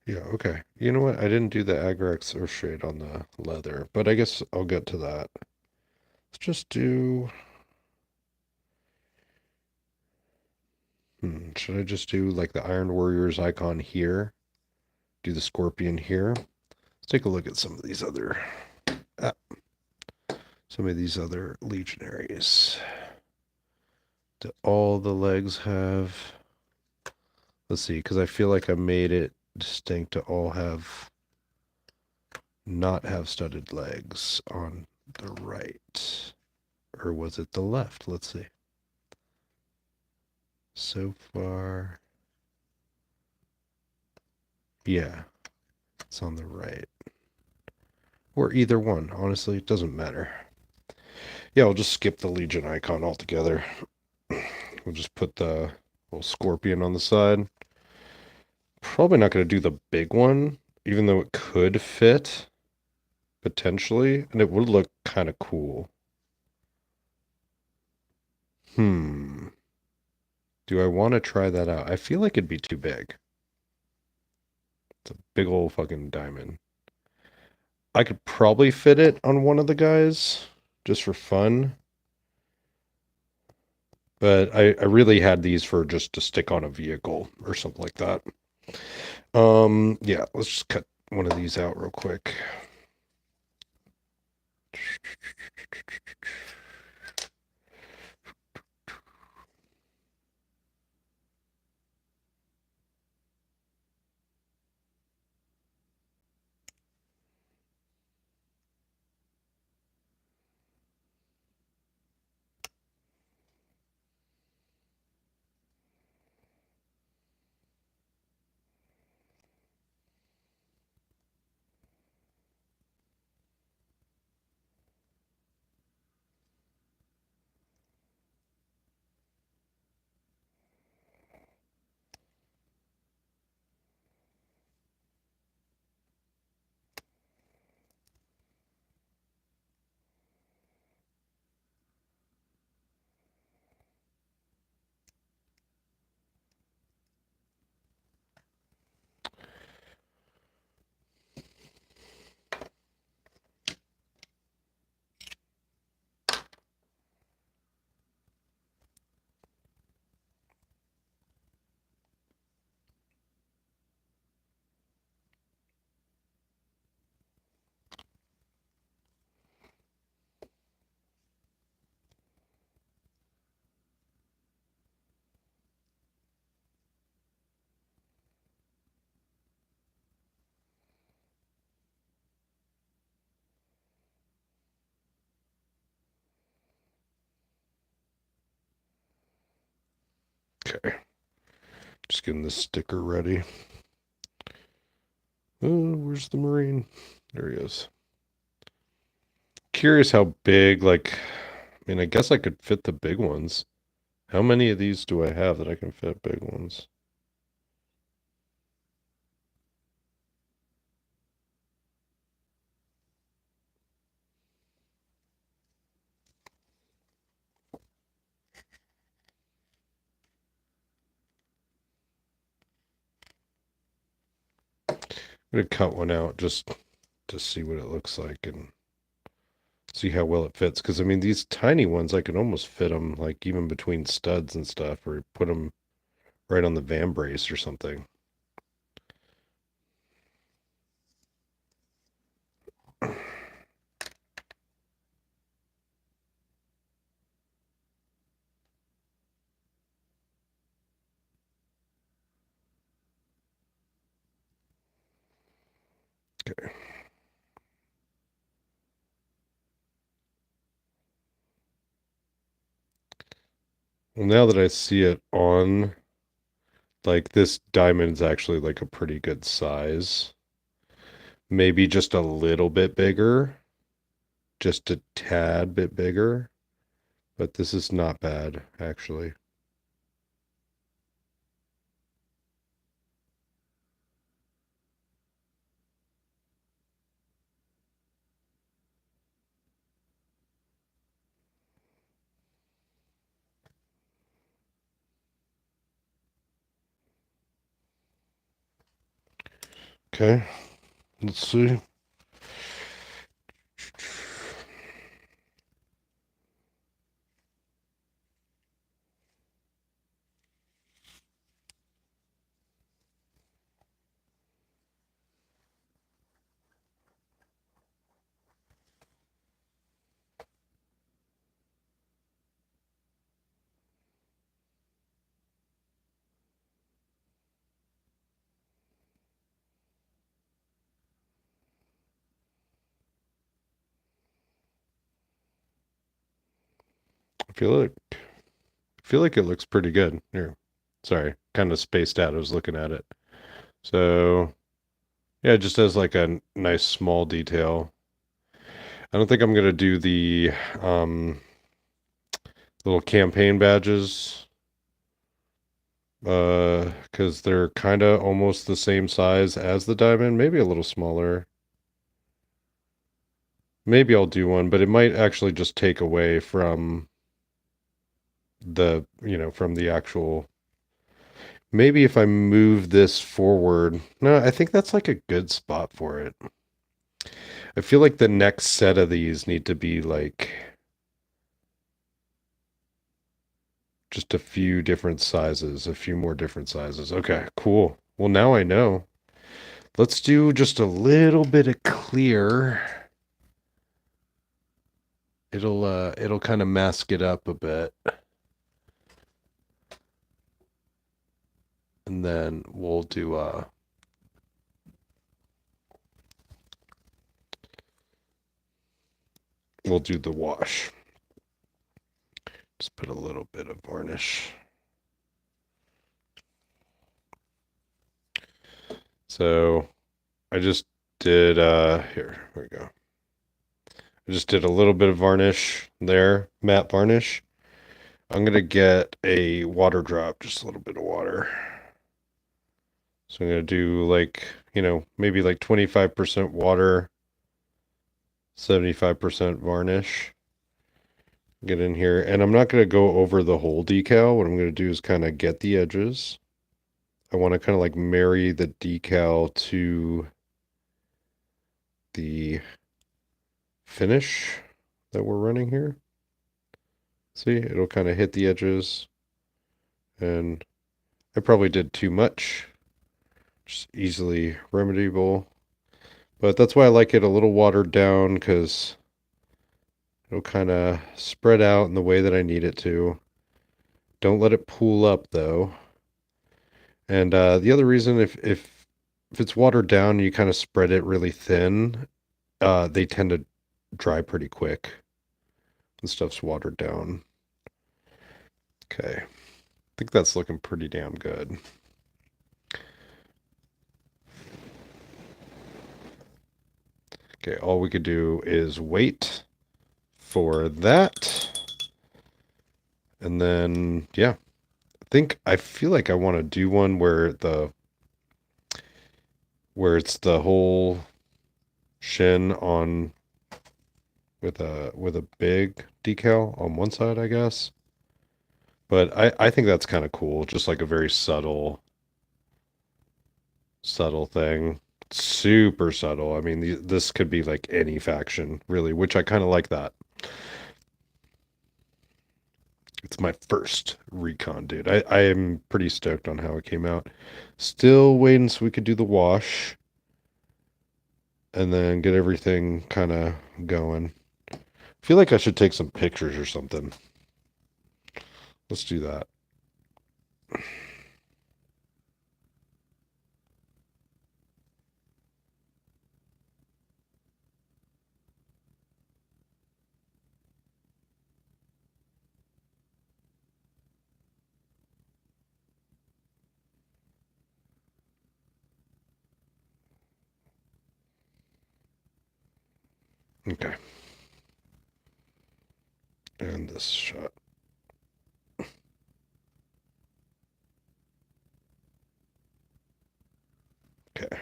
Speaker 1: Yeah, okay. You know what? I didn't do the Agrex or shade on the leather, but I guess I'll get to that. Let's just do... should I just do like the Iron Warriors icon here? Do the Scorpion here? Let's take a look at some of these other... some of these other Legionaries. Do all the legs have... Let's see, because I feel like I made it distinct to all have... not have studded legs on the right. Or was it the left? Let's see. So far... yeah, it's on the right. Or either one, honestly, it doesn't matter. Yeah, we'll just skip the Legion icon altogether. We'll just put the little Scorpion on the side. Probably not going to do the big one, even though it could fit, potentially, and it would look kind of cool. Do I want to try that out? I feel like it'd be too big. It's a big old fucking diamond. I could probably fit it on one of the guys, just for fun. But I really had these for just to stick on a vehicle or something like that. Yeah, let's just cut one of these out real quick. Okay. Just getting the sticker ready. Oh, where's the Marine? There he is. Curious how big, like, I mean, I guess I could fit the big ones. How many of these do I have that I can fit big ones? gonna cut one out just to see what it looks like and see how well it fits. Because I mean, these tiny ones, I could almost fit them like even between studs and stuff, or put them right on the van brace or something. Okay. Well, now that I see it on, like this diamond's actually like a pretty good size. Maybe just a little bit bigger, just a tad bit bigger, but this is not bad, actually. Okay, let's see. I feel like it looks pretty good. Here. Sorry, kind of spaced out. I was looking at it. So, yeah, it just has like a nice small detail. I don't think I'm gonna do the little campaign badges because they're kind of almost the same size as the diamond, maybe a little smaller. Maybe I'll do one, but it might actually just take away from from the actual. Maybe if I move this forward. No, I think that's like a good spot for it. I feel like the next set of these need to be like just a few different sizes, a few more different sizes. Okay, cool. Well, now I know. Let's do just a little bit of clear. It'll kind of mask it up a bit. And then we'll do the wash. Just put a little bit of varnish. So I just did here we go. I just did a little bit of varnish there, matte varnish. I'm gonna get a water drop, just a little bit of water. So I'm gonna do like, maybe like 25% water, 75% varnish. Get in here, and I'm not gonna go over the whole decal. What I'm gonna do is kind of get the edges. I want to kind of like marry the decal to the finish that we're running here. See, it'll kind of hit the edges, and I probably did too much. Just easily remediable. But that's why I like it a little watered down, because it'll kind of spread out in the way that I need it to. Don't let it pool up, though. And the other reason, if it's watered down, you kind of spread it really thin, they tend to dry pretty quick. And stuff's watered down. Okay. I think that's looking pretty damn good. Okay, all we could do is wait for that. And then, yeah. I feel like I want to do one where it's the whole shin on with a big decal on one side, I guess. But I think that's kind of cool, just like a very subtle thing. Super subtle. I mean, this could be like any faction, really, which I kind of like that. It's my first recon, dude. I am pretty stoked on how it came out. Still waiting so we could do the wash and then get everything kind of going. I feel like I should take some pictures or something. Let's do that. Okay. And this shot. Okay.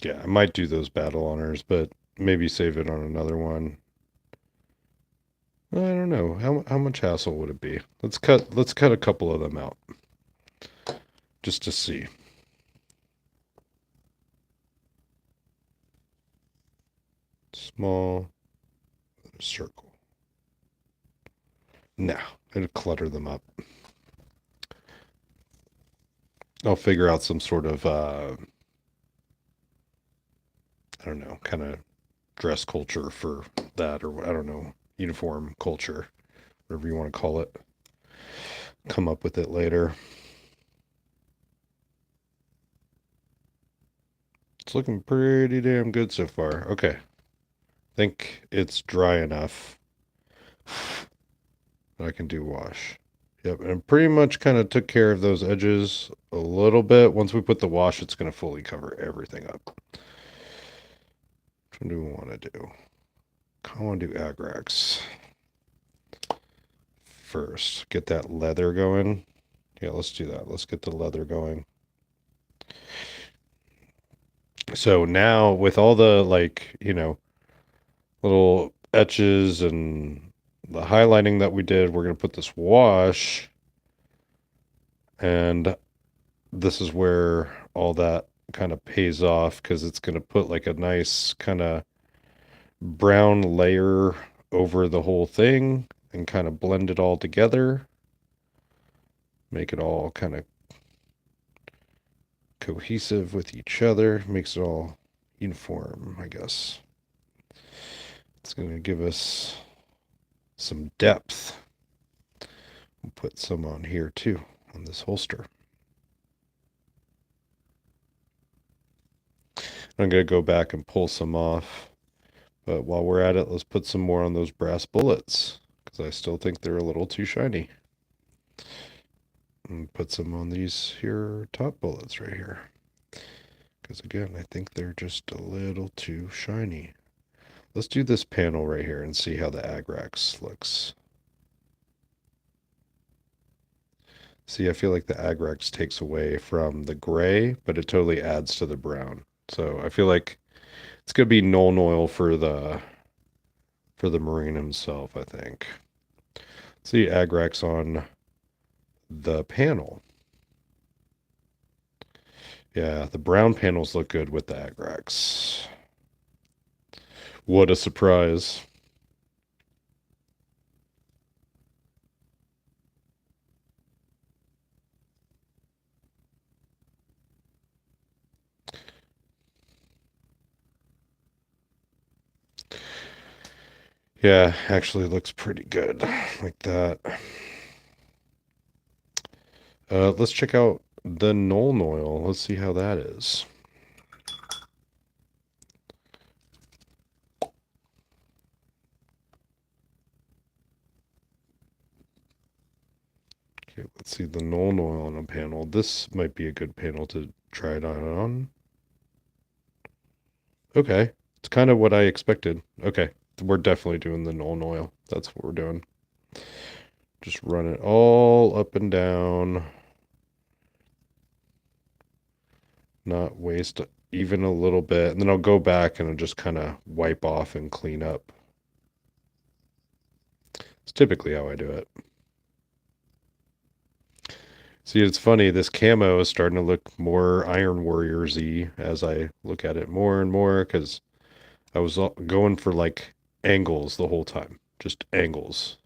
Speaker 1: Yeah, I might do those battle honors, but maybe save it on another one. I don't know. How much hassle would it be? Let's cut a couple of them out just to see. Small circle. No, it'll clutter them up. I'll figure out some sort of I don't know, kind of dress culture for that, or I don't know, uniform culture, whatever you want to call it. Come up with it later. It's looking pretty damn good so far. Okay. Think it's dry enough that I can do wash. Yep, and pretty much kind of took care of those edges a little bit. Once we put the wash, it's going to fully cover everything up. What do we want to do? I want to do Agrax first. Get that leather going. Yeah, let's do that. Let's get the leather going. So now with all the like, little etches and the highlighting that we did, we're going to put this wash, and this is where all that kind of pays off because it's going to put like a nice kind of brown layer over the whole thing and kind of blend it all together. Make it all kind of cohesive with each other. Makes it all uniform, I guess. It's going to give us some depth. We'll put some on here too, on this holster. I'm going to go back and pull some off. But while we're at it, let's put some more on those brass bullets because I still think they're a little too shiny. And put some on these here top bullets right here. Because again, I think they're just a little too shiny. Let's do this panel right here and see how the Agrax looks. See, I feel like the Agrax takes away from the gray, but it totally adds to the brown. So I feel like it's gonna be Nuln Oil for the Marine himself, I think. See Agrax on the panel. Yeah, the brown panels look good with the Agrax. What a surprise. Yeah, actually looks pretty good like that. Let's check out the Nuln Oil. Let's see how that is. Okay, let's see the Nuln Oil on a panel. This might be a good panel to try it on. Okay, it's kind of what I expected. Okay, we're definitely doing the Nuln Oil. That's what we're doing. Just run it all up and down. Not waste even a little bit. And then I'll go back and I'll just kind of wipe off and clean up. It's typically how I do it. See, it's funny. This camo is starting to look more Iron Warriors-y as I look at it more and more because I was going for like angles the whole time, just angles.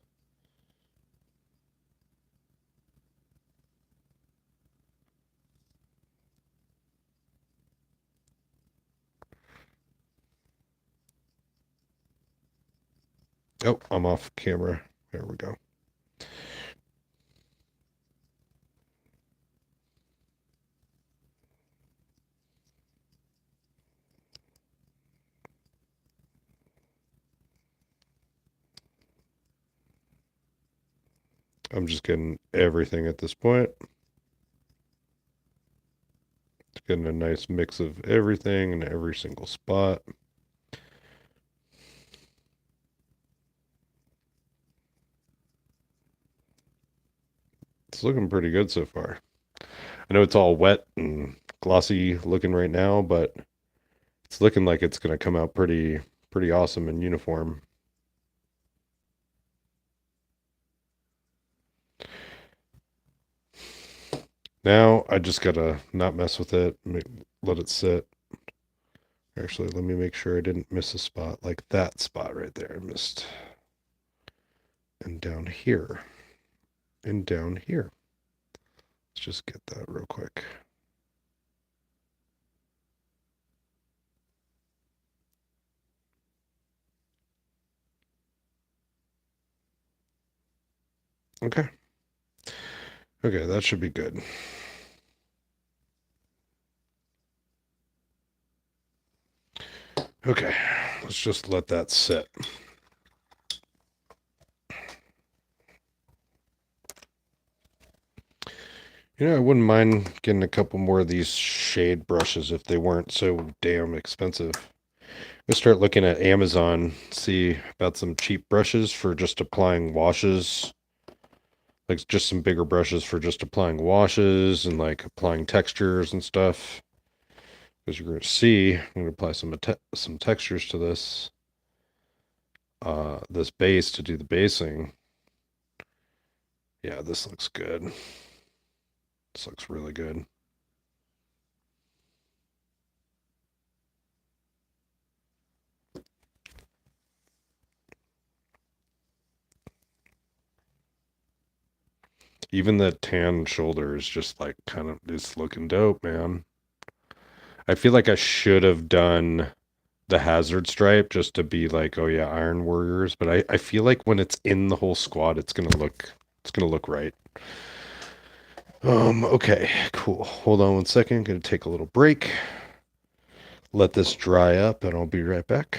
Speaker 1: Oh, I'm off camera. There we go. I'm just getting everything at this point. It's getting a nice mix of everything in every single spot. It's looking pretty good so far. I know it's all wet and glossy looking right now, but it's looking like it's going to come out pretty awesome and uniform. Now I just gotta not mess with it, let it sit. Actually, let me make sure I didn't miss a spot like that spot right there. I missed. And down here. And down here. Let's just get that real quick. Okay. Okay, that should be good. Okay, let's just let that sit. You know, I wouldn't mind getting a couple more of these shade brushes if they weren't so damn expensive. I'll start looking at Amazon, see about some cheap brushes for just applying washes. Like just some bigger brushes for just applying washes and like applying textures and stuff. Because you're going to see, I'm going to apply some textures to this base to do the basing. Yeah, this looks good. This looks really good. Even the tan shoulder is just like kind of it's looking dope, man. I feel like I should have done the hazard stripe just to be like, oh yeah, Iron Warriors, but I feel like when it's in the whole squad, it's gonna look right. Okay, cool. Hold on one second. Gonna take a little break. Let this dry up and I'll be right back.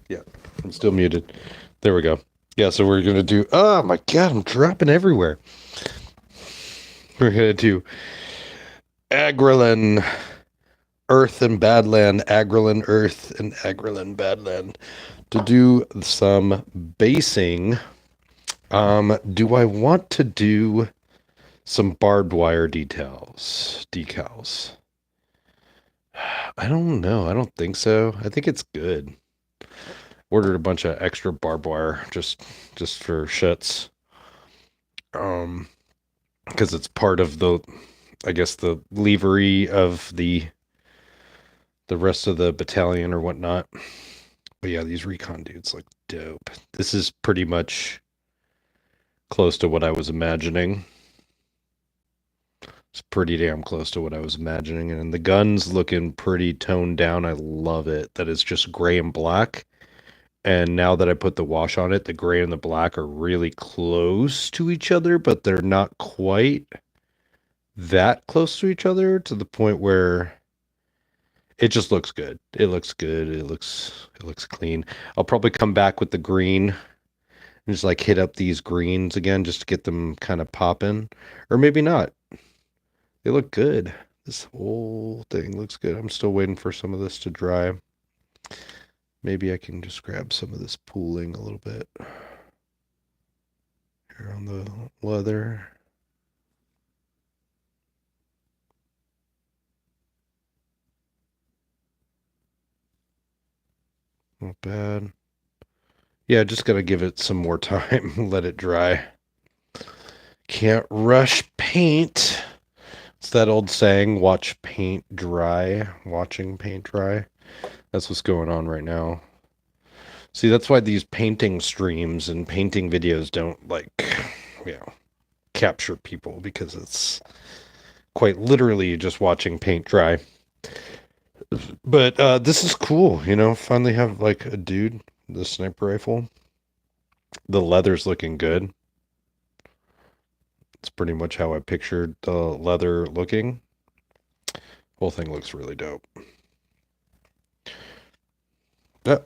Speaker 1: Yeah, I'm still muted. There we go. Yeah, so we're gonna do. Oh my god, I'm dropping everywhere. We're gonna do Agrelin, Earth and Badland, Agrelin Earth and Agrelin Badland to do some basing. Do I want to do some barbed wire decals? I don't know. I don't think so. I think it's good. Ordered a bunch of extra barbed wire just for shits. Um, because it's part of the, I guess, the livery of the rest of the battalion or whatnot. But yeah, these recon dudes look dope. This is pretty much close to what I was imagining. It's pretty damn close to what I was imagining. And the gun's looking pretty toned down. I love it. That it's just gray and black. And now that I put the wash on it, the gray and the black are really close to each other, but they're not quite that close to each other to the point where it just looks good. It looks good. It looks clean. I'll probably come back with the green and just like hit up these greens again just to get them kind of popping. Or maybe not. They look good. This whole thing looks good. I'm still waiting for some of this to dry. Maybe I can just grab some of this pooling a little bit here on the leather. Not bad. Yeah, just gotta give it some more time. Let it dry. Can't rush paint. It's that old saying, watch paint dry. Watching paint dry. That's what's going on right now. See, that's why these painting streams and painting videos don't, like, you know, capture people, because it's quite literally just watching paint dry. But this is cool, finally have, like, a dude, the sniper rifle. The leather's looking good. It's pretty much how I pictured the leather looking. Whole thing looks really dope. Yeah.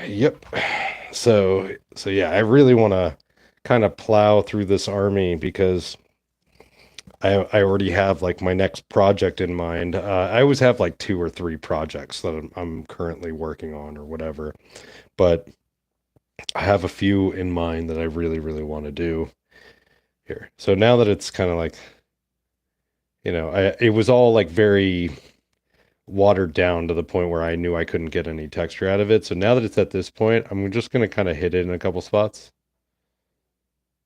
Speaker 2: Yep. So yeah, I really want to kind of plow through this army because I already have like my next project in mind. I always have like two or three projects that I'm currently working on or whatever, but I have a few in mind that I really, really want to do here. So now that it's kind of like, it was all like very watered down to the point where I knew I couldn't get any texture out of it. So now that it's at this point, I'm just going to kind of hit it in a couple spots.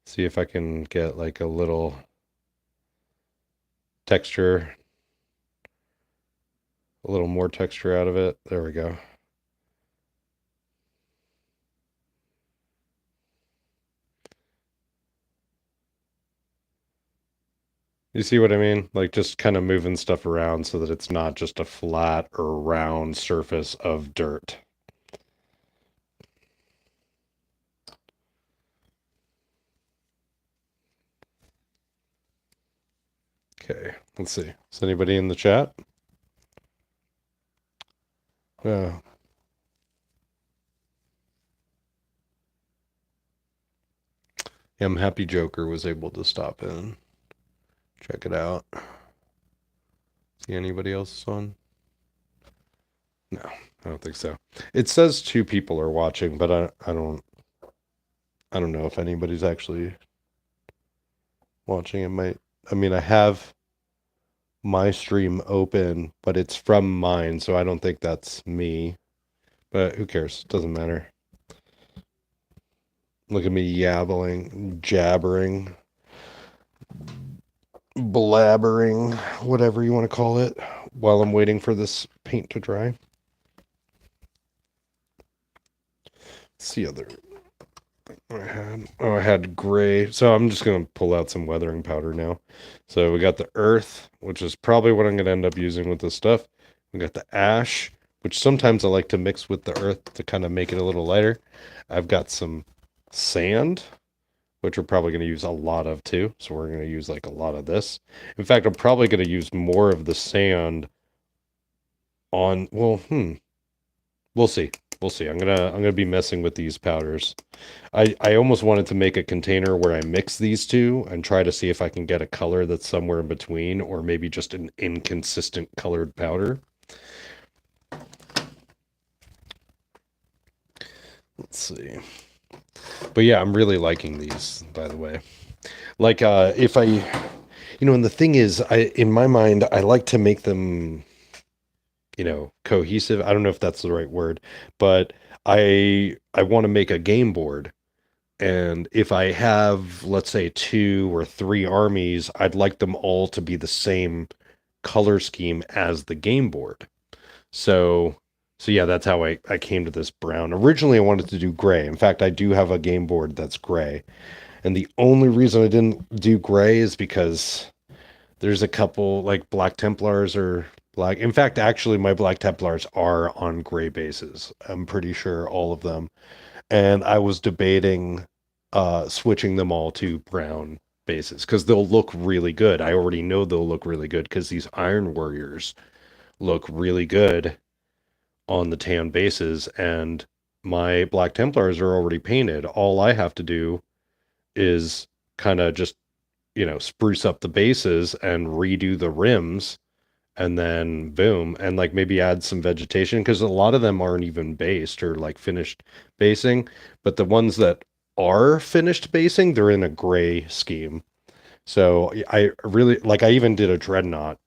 Speaker 2: See if I can get like a little texture, a little more texture out of it. There we go. You see what I mean? Like just kind of moving stuff around so that it's not just a flat or round surface of dirt. Okay, let's see. Is anybody in the chat? Uh, yeah, I'm happy Joker was able to stop in. Check it out. See anybody else on? No, I don't think so. It says two people are watching, but I don't know if anybody's actually watching. It might. I mean, I have my stream open, but it's from mine, so I don't think that's me. But who cares? Doesn't matter. Look at me yabbling, jabbering, blabbering, whatever you want to call it, while I'm waiting for this paint to dry. Let's see other I had gray. So I'm just gonna pull out some weathering powder now. So we got the earth, which is probably what I'm gonna end up using with this stuff. We got the ash, which sometimes I like to mix with the earth to kind of make it a little lighter. I've got some sand, which we're probably going to use a lot of too. So we're going to use like a lot of this. In fact, I'm probably going to use more of the sand on, we'll see. We'll see. I'm gonna be messing with these powders. I almost wanted to make a container where I mix these two and try to see if I can get a color that's somewhere in between, or maybe just an inconsistent colored powder. Let's see. But yeah, I'm really liking these, by the way. Like if I and the thing is, in my mind, I like to make them, cohesive. I don't know if that's the right word, but I want to make a game board. And if I have, let's say, two or three armies, I'd like them all to be the same color scheme as the game board. So, so yeah, that's how I came to this brown. Originally, I wanted to do gray. In fact, I do have a game board that's gray. And the only reason I didn't do gray is because there's a couple like Black Templars or black. In fact, actually, my Black Templars are on gray bases. I'm pretty sure all of them. And I was debating switching them all to brown bases because they'll look really good. I already know they'll look really good because these Iron Warriors look really good on the tan bases, and my Black Templars are already painted. All I have to do is kind of just spruce up the bases and redo the rims, and then boom, and like maybe add some vegetation because a lot of them aren't even based or like finished basing, but the ones that are finished basing, they're in a gray scheme. So I really like. I even did a dreadnought.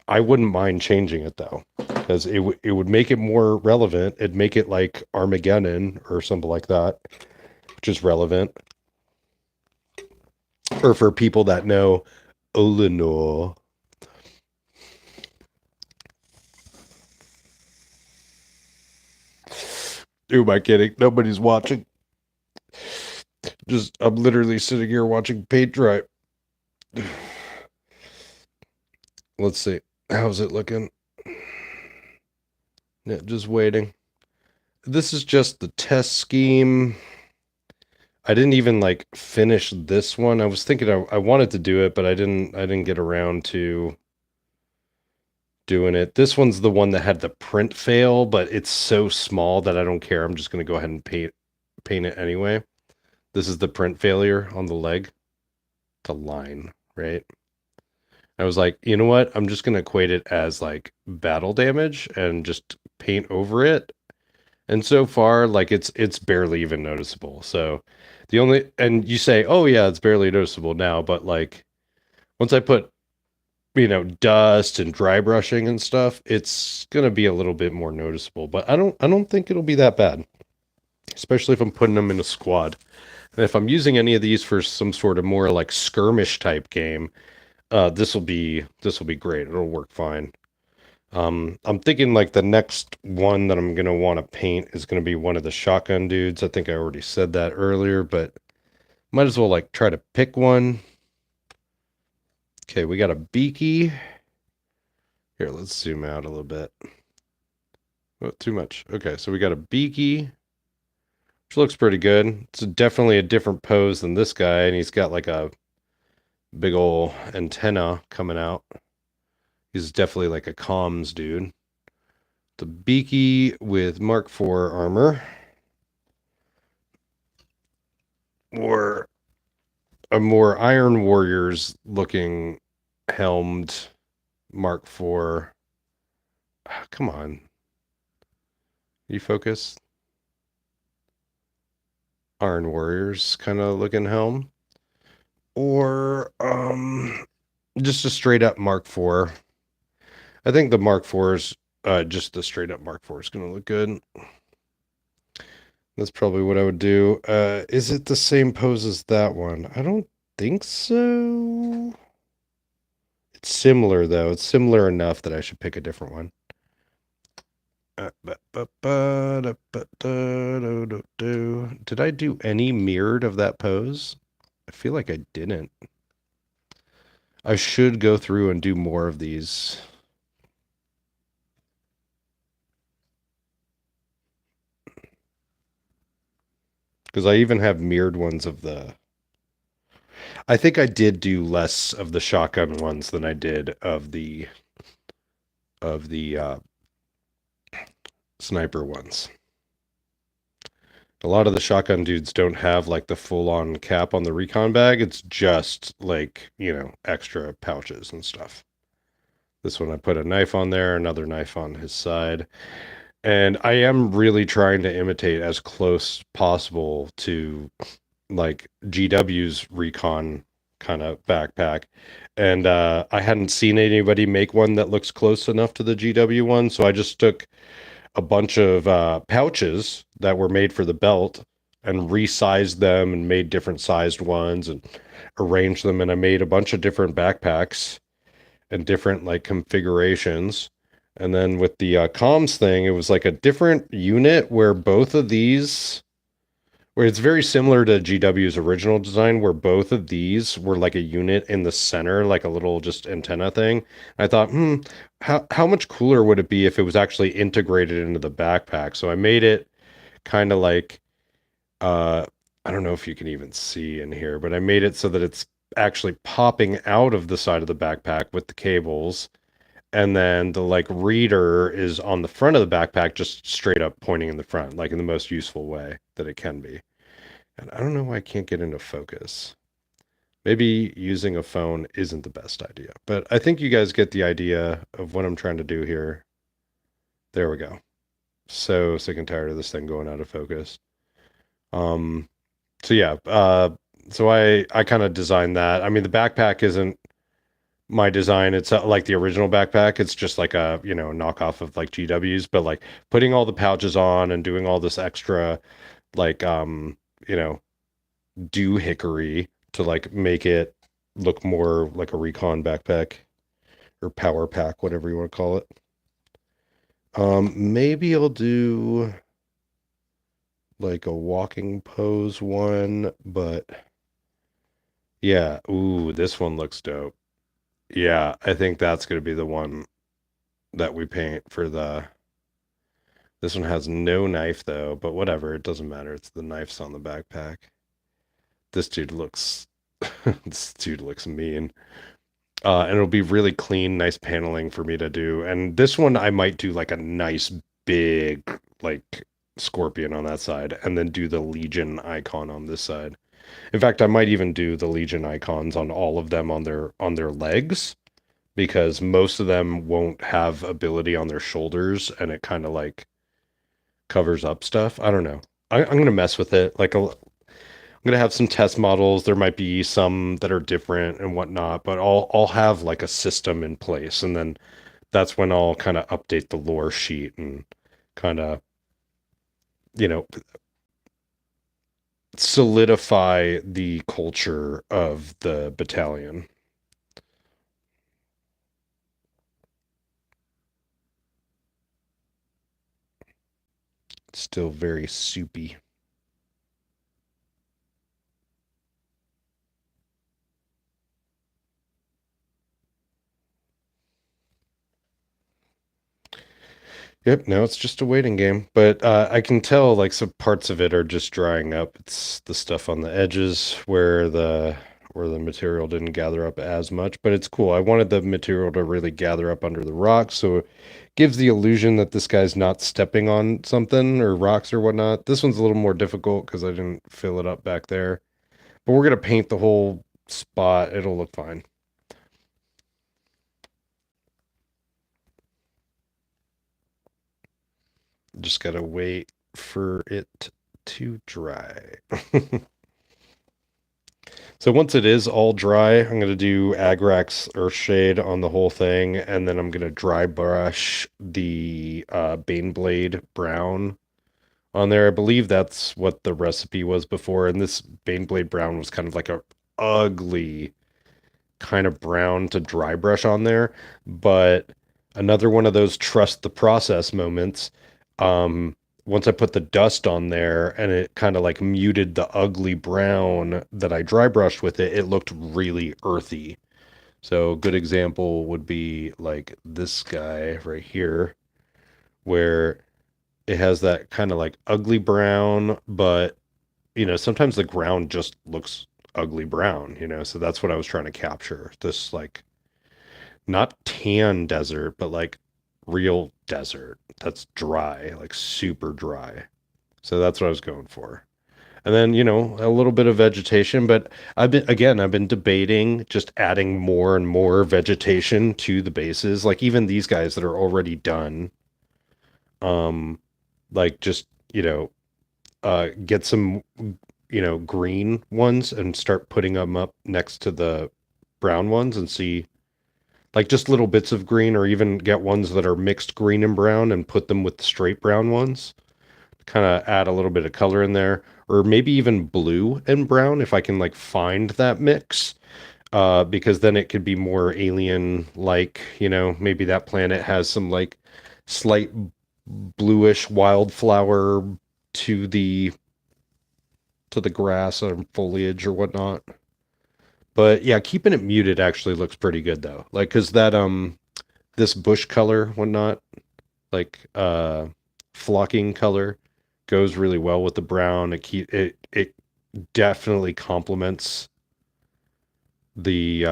Speaker 2: I wouldn't mind changing it though, because it would make it more relevant. It'd make it like Armageddon or something like that, which is relevant. Or for people that know Olenor. Who am I kidding? Nobody's watching. Just I'm literally sitting here watching paint dry. Let's see. How's it looking? Yeah, just waiting. This is just the test scheme. I didn't even like finish this one. I was thinking I wanted to do it, but I didn't get around doing it. This one's the one that had the print fail, but it's so small that I don't care. I'm just gonna go ahead and paint it anyway. This is the print failure on the leg, the line, right? I was like, you know what? I'm just gonna equate it as like battle damage and just paint over it. And so far, like it's barely even noticeable. So the only and you say, oh yeah, it's barely noticeable now, but like once I put dust and dry brushing and stuff, it's gonna be a little bit more noticeable. But I don't think it'll be that bad, especially if I'm putting them in a squad. And if I'm using any of these for some sort of more like skirmish type game, this will be great. It'll work fine. I'm thinking like the next one that I'm gonna want to paint is gonna be one of the shotgun dudes. I think I already said that earlier, but might as well like try to pick one. Okay, we got a beaky. Here, let's zoom out a little bit. Oh, too much. Okay, so we got a beaky, which looks pretty good. It's definitely a different pose than this guy, and he's got like a big ol' antenna coming out. He's definitely like a comms dude. The beaky with Mark IV armor. Or a more Iron Warriors looking helmed Mark IV. Ah, come on. You focus. Iron Warriors kind of looking helm. Or just a straight up Mark IV. I think the Mark IV's just the straight up Mark IV is gonna look good. That's probably what I would do. Is it the same pose as that one? I don't think so. It's similar though. It's similar enough that I should pick a different one. Did I do any mirrored of that pose? I feel like I didn't. I should go through and do more of these. Because I even have mirrored ones of the... I think I did do less of the shotgun ones than I did of the sniper ones. A lot of the shotgun dudes don't have like the full-on cap on the recon bag. It's just like, extra pouches and stuff. This one I put a knife on there, another knife on his side. And I am really trying to imitate as close possible to like GW's recon kind of backpack. And I hadn't seen anybody make one that looks close enough to the GW one, so I just took a bunch of pouches that were made for the belt and resized them and made different sized ones and arranged them. And I made a bunch of different backpacks and different like configurations. And then with the comms thing, it was like a different unit where both of these, where it's very similar to GW's original design, where both of these were like a unit in the center, like a little just antenna thing. I thought, how much cooler would it be if it was actually integrated into the backpack? So I made it kind of like, I don't know if you can even see in here, but I made it so that it's actually popping out of the side of the backpack with the cables. And then the like reader is on the front of the backpack, just straight up pointing in the front, like in the most useful way that it can be. And I don't know why I can't get into focus. Maybe using a phone isn't the best idea, but I think you guys get the idea of what I'm trying to do here. There we go. So sick and tired of this thing going out of focus. Um, so yeah, so I kind of designed that. I mean, the backpack isn't my design. It's like the original backpack. It's just like a, knockoff of like GW's, but like putting all the pouches on and doing all this extra like you know, doohickery to like make it look more like a recon backpack or power pack, whatever you want to call it. Maybe I'll do like a walking pose one, but yeah, ooh, this one looks dope. Yeah, I think that's gonna be the one that we paint for the... This one has no knife though, but whatever, it doesn't matter. It's the knife's on the backpack. This dude looks this dude looks mean. And it'll be really clean, nice paneling for me to do. And this one, I might do like a nice big, like scorpion on that side, and then do the Legion icon on this side. In fact, I might even do the Legion icons on all of them on their legs because most of them won't have ability on their shoulders, and it kind of like covers up stuff. I don't know. I'm gonna mess with it. I'm gonna have some test models. There might be some that are different and whatnot, but I'll have like a system in place, and then that's when I'll kind of update the lore sheet and kind of you know solidify the culture of the battalion. Still very soupy. Yep, now it's just a waiting game. But I can tell like some parts of it are just drying up. It's the stuff on the edges where the material didn't gather up as much, but it's cool. I wanted the material to really gather up under the rocks, so it gives the illusion that this guy's not stepping on something or rocks or whatnot. This one's a little more difficult because I didn't fill it up back there. But we're gonna paint the whole spot. It'll look fine. Just gotta wait for it to dry. So once it is all dry, I'm gonna do Agrax Earthshade on the whole thing, and then I'm gonna dry brush the Baneblade Brown on there. I believe that's what the recipe was before, and this Baneblade Brown was kind of like a ugly kind of brown to dry brush on there, but another one of those trust the process moments. Once I put the dust on there and it kind of like muted the ugly brown that I dry brushed with it, it looked really earthy. So a good example would be like this guy right here, where it has that kind of like ugly brown, but sometimes the ground just looks ugly brown. So that's what I was trying to capture. This like not tan desert, but like real desert that's dry, like super dry. So that's what I was going for. And then, a little bit of vegetation, but I've been debating just adding more and more vegetation to the bases. Like even these guys that are already done, um, like just, get some, green ones and start putting them up next to the brown ones and see like just little bits of green or even get ones that are mixed green and brown and put them with the straight brown ones. Kind of add a little bit of color in there, or maybe even blue and brown if I can like find that mix. Because then it could be more alien like, maybe that planet has some like slight bluish wildflower to the grass or foliage or whatnot. But yeah, keeping it muted actually looks pretty good though. Like, cause that this bush color, whatnot, like flocking color goes really well with the brown. It definitely complements the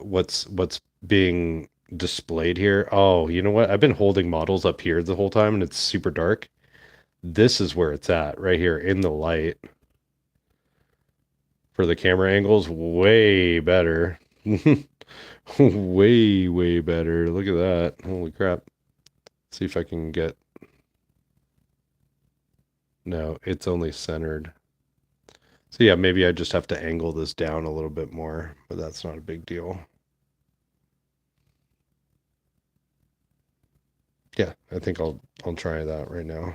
Speaker 2: what's being displayed here. Oh, you know what? I've been holding models up here the whole time and it's super dark. This is where it's at, right here in the light. For the camera angles, way better. Way, way better. Look at that. Holy crap. See if I can get. No, it's only centered. So yeah, maybe I just have to angle this down a little bit more, but that's not a big deal. Yeah, I think I'll try that right now.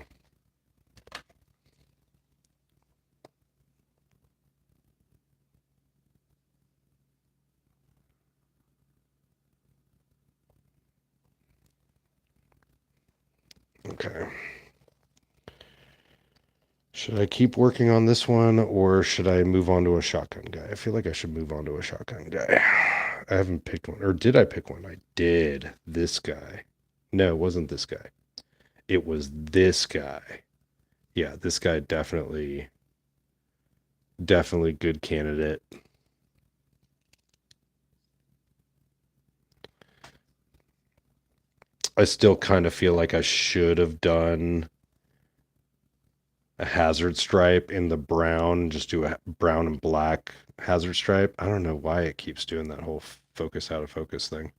Speaker 2: Okay. Should I keep working on this one or should I move on to a shotgun guy? I feel like I should move on to a shotgun guy. I haven't picked one. Or did I pick one? I did. This guy. No, it wasn't this guy. It was this guy. Yeah, this guy definitely good candidate. I still kind of feel like I should have done a hazard stripe in the brown, just do a brown and black hazard stripe. I don't know why it keeps doing that whole focus out of focus thing.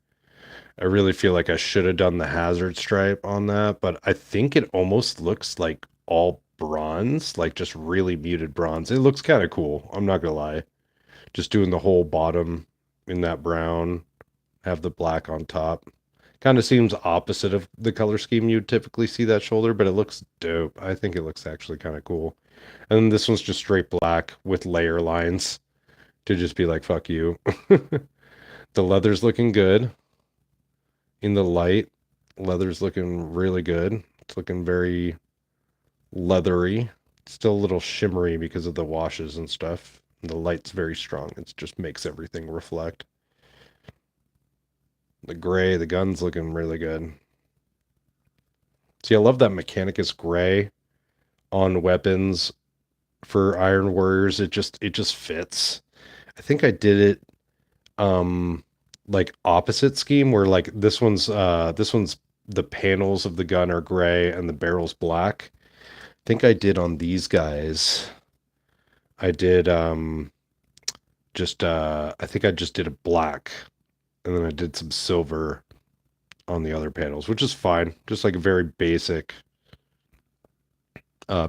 Speaker 2: I really feel like I should have done the hazard stripe on that, but I think it almost looks like all bronze, like just really muted bronze. It looks kind of cool. I'm not gonna lie. Just doing the whole bottom in that brown, have the black on top. Kind of seems opposite of the color scheme you'd typically see that shoulder, but it looks dope. I think it looks actually kind of cool. And then this one's just straight black with layer lines to just be like, fuck you. The leather's looking good in the light. Leather's looking really good. It's looking very leathery. Still a little shimmery because of the washes and stuff. The light's very strong. It just makes everything reflect. The gray, the gun's looking really good. See, I love that Mechanicus gray on weapons for Iron Warriors. It just fits. I think I did it like opposite scheme where like this one's the panels of the gun are gray and the barrel's black. I think I did on these guys. I did just I think I just did a black and then I did some silver on the other panels, which is fine. Just like a very basic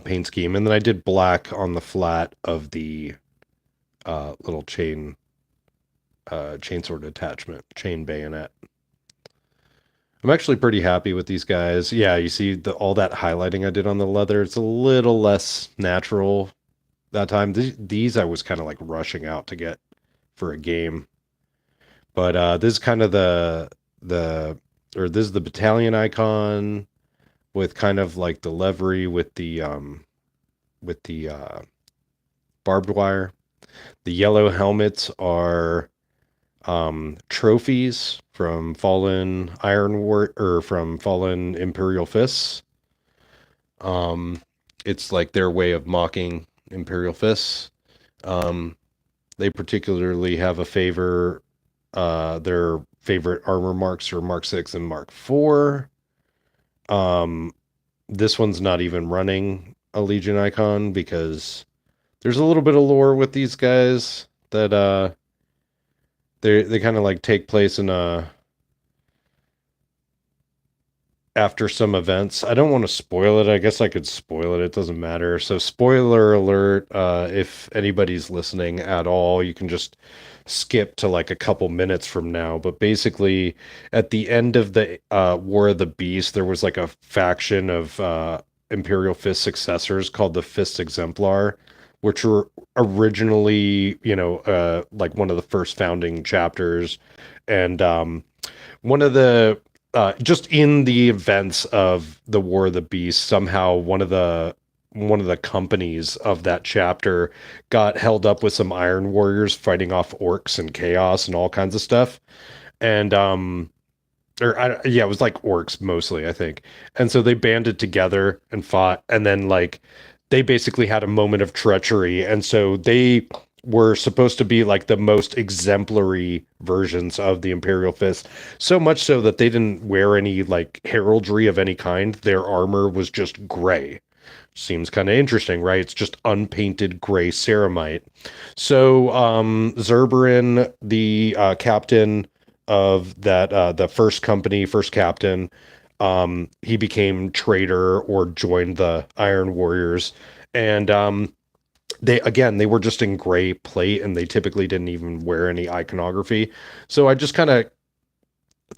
Speaker 2: paint scheme. And then I did black on the flat of the little chainsword attachment, chain bayonet. I'm actually pretty happy with these guys. Yeah, you see all that highlighting I did on the leather. It's a little less natural that time. These I was kind of like rushing out to get for a game. But this is kind of this is the battalion icon with kind of like the livery with the barbed wire. The yellow helmets are trophies from fallen from fallen Imperial fists. It's like their way of mocking Imperial fists. They particularly have a favor. Their favorite armor marks are Mark 6 and Mark 4. This one's not even running a Legion icon because there's a little bit of lore with these guys that they kind of like take place in after some events. I don't want to spoil it. I guess I could spoil it. It doesn't matter. So spoiler alert, if anybody's listening at all, you can just skip to like a couple minutes from now. But basically at the end of the War of the Beast, there was like a faction of Imperial Fist successors called the Fist Exemplar, which were originally, like one of the first founding chapters. And one of the just in the events of the War of the Beast, somehow one of the companies of that chapter got held up with some Iron Warriors fighting off orcs and chaos and all kinds of stuff. And yeah, it was like orcs mostly, I think. And so they banded together and fought, and then like they basically had a moment of treachery, and so they were supposed to be like the most exemplary versions of the Imperial Fist. So much so that they didn't wear any like heraldry of any kind. Their armor was just gray. Seems kind of interesting, right? It's just unpainted gray ceramite. So Zerberin, the captain of that the first company, first captain, he became traitor or joined the Iron Warriors. And they were just in gray plate and they typically didn't even wear any iconography. So I just kind of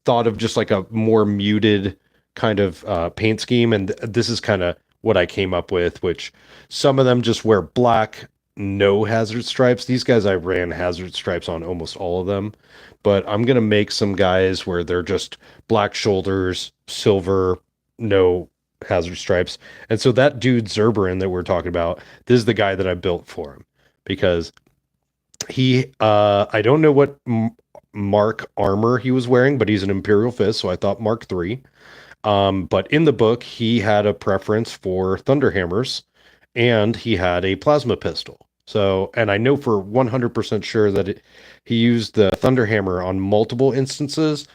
Speaker 2: thought of just like a more muted kind of paint scheme, and this is kind of what I came up with, which some of them just wear black, no hazard stripes. These guys, I ran hazard stripes on almost all of them, but I'm gonna make some guys where they're just black shoulders, silver, no hazard stripes. And so that dude Zerberin that we're talking about, this is the guy that I built for him because he I don't know what mark armor he was wearing, but he's an Imperial Fist, so I thought Mark 3. But in the book, he had a preference for Thunderhammers and he had a plasma pistol. So, and I know for 100% sure that he used the Thunderhammer on multiple instances.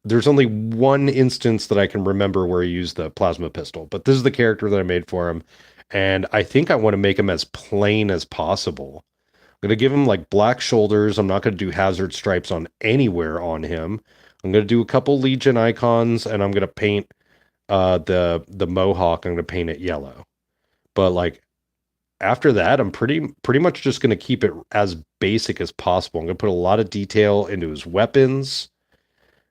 Speaker 2: there's only one instance that I can remember where he used the plasma pistol, but this is the character that I made for him, and I think I want to make him as plain as possible. I'm gonna give him like black shoulders. I'm not gonna do hazard stripes on anywhere on him. I'm gonna do a couple Legion icons, and I'm gonna paint the mohawk. I'm gonna paint it yellow. But like after that, I'm pretty much just gonna keep it as basic as possible. I'm gonna put a lot of detail into his weapons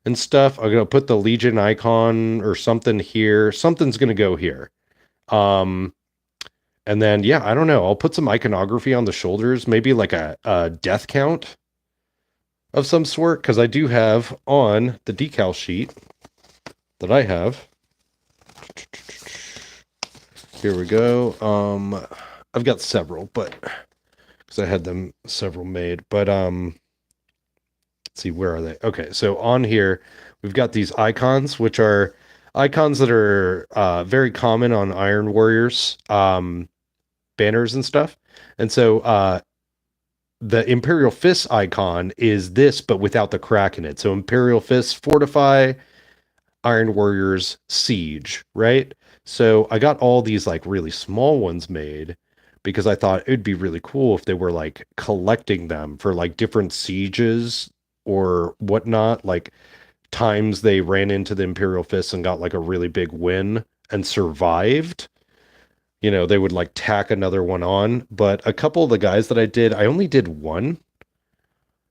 Speaker 2: and stuff. I'm gonna put the Legion icon or something here. Something's gonna go here. Um, and then yeah, I don't know. I'll put some iconography on the shoulders, maybe like a death count of some sort, because I do have on the decal sheet that I have. Here we go. I've got several, but because I had them several made, but let's see, where are they? Okay, so on here we've got these icons, which are icons that are very common on Iron Warriors banners and stuff. And so the Imperial Fist icon is this, but without the crack in it. So Imperial Fist Fortify, Iron Warriors Siege, right? So I got all these like really small ones made because I thought it'd be really cool if they were like collecting them for like different sieges or whatnot, like times they ran into the Imperial Fist and got like a really big win and survived. You know, they would like tack another one on. But a couple of the guys that I did, I only did one,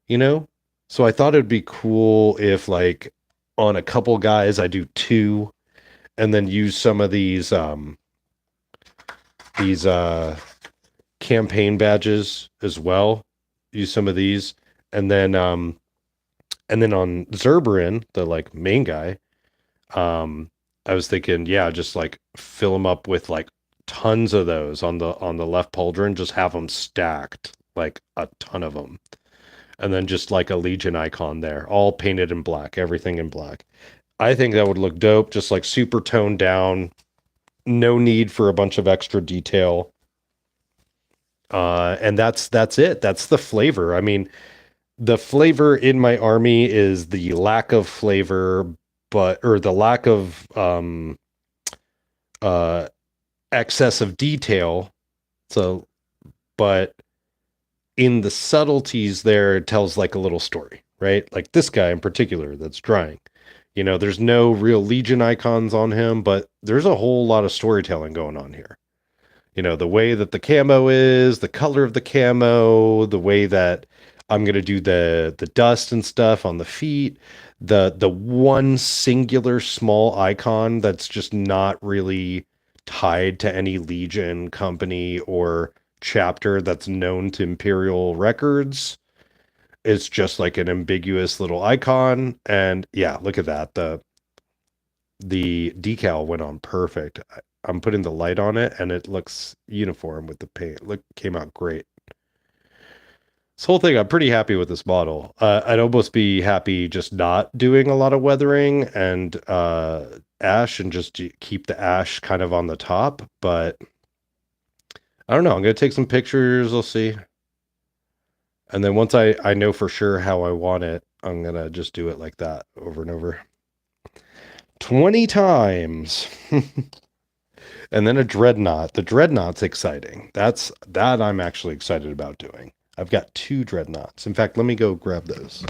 Speaker 2: you know? So I thought it'd be cool if like on a couple guys I do two and then use some of these campaign badges as well. Use some of these. And then on Zerberin, the like main guy, I was thinking, yeah, just like fill them up with like tons of those on the left pauldron, just have them stacked, like a ton of them. And then just like a Legion icon there, all painted in black, everything in black. I think that would look dope, just like super toned down, no need for a bunch of extra detail. And that's it. That's the flavor. I mean, the flavor in my army is the lack of flavor, but or the lack of uh excess of detail. So, but in the subtleties there, it tells like a little story, right? Like this guy in particular that's drying. You know, there's no real Legion icons on him, but there's a whole lot of storytelling going on here. You know, the way that the camo is, the color of the camo, the way that I'm gonna do the dust and stuff on the feet, the one singular small icon that's just not really tied to any Legion company or chapter that's known to Imperial records. It's just like an ambiguous little icon. And yeah, look at that. The decal went on perfect. I'm putting the light on it and it looks uniform with the paint. Look, came out great. This whole thing, I'm pretty happy with this model. I'd almost be happy just not doing a lot of weathering and ash and just keep the ash kind of on the top. But I don't know. I'm going to take some pictures. We'll see. And then once I know for sure how I want it, I'm going to just do it like that over and over. 20 times. And then a dreadnought. The dreadnought's exciting. That I'm actually excited about doing. I've got 2 dreadnoughts. In fact, let me go grab those.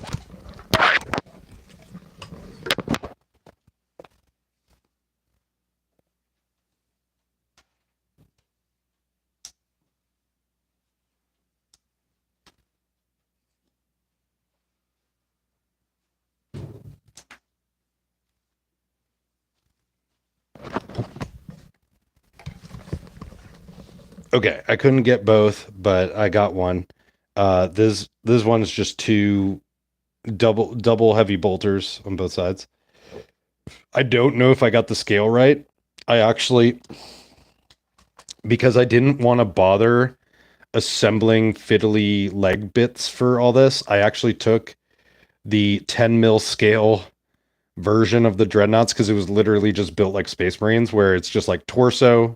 Speaker 2: Okay, I couldn't get both, but I got one. This one is just 2 double heavy bolters on both sides. I don't know if I got the scale right. I actually, because I didn't want to bother assembling fiddly leg bits for all this, I actually took the 10 mil scale version of the dreadnoughts because it was literally just built like Space Marines, where it's just like torso,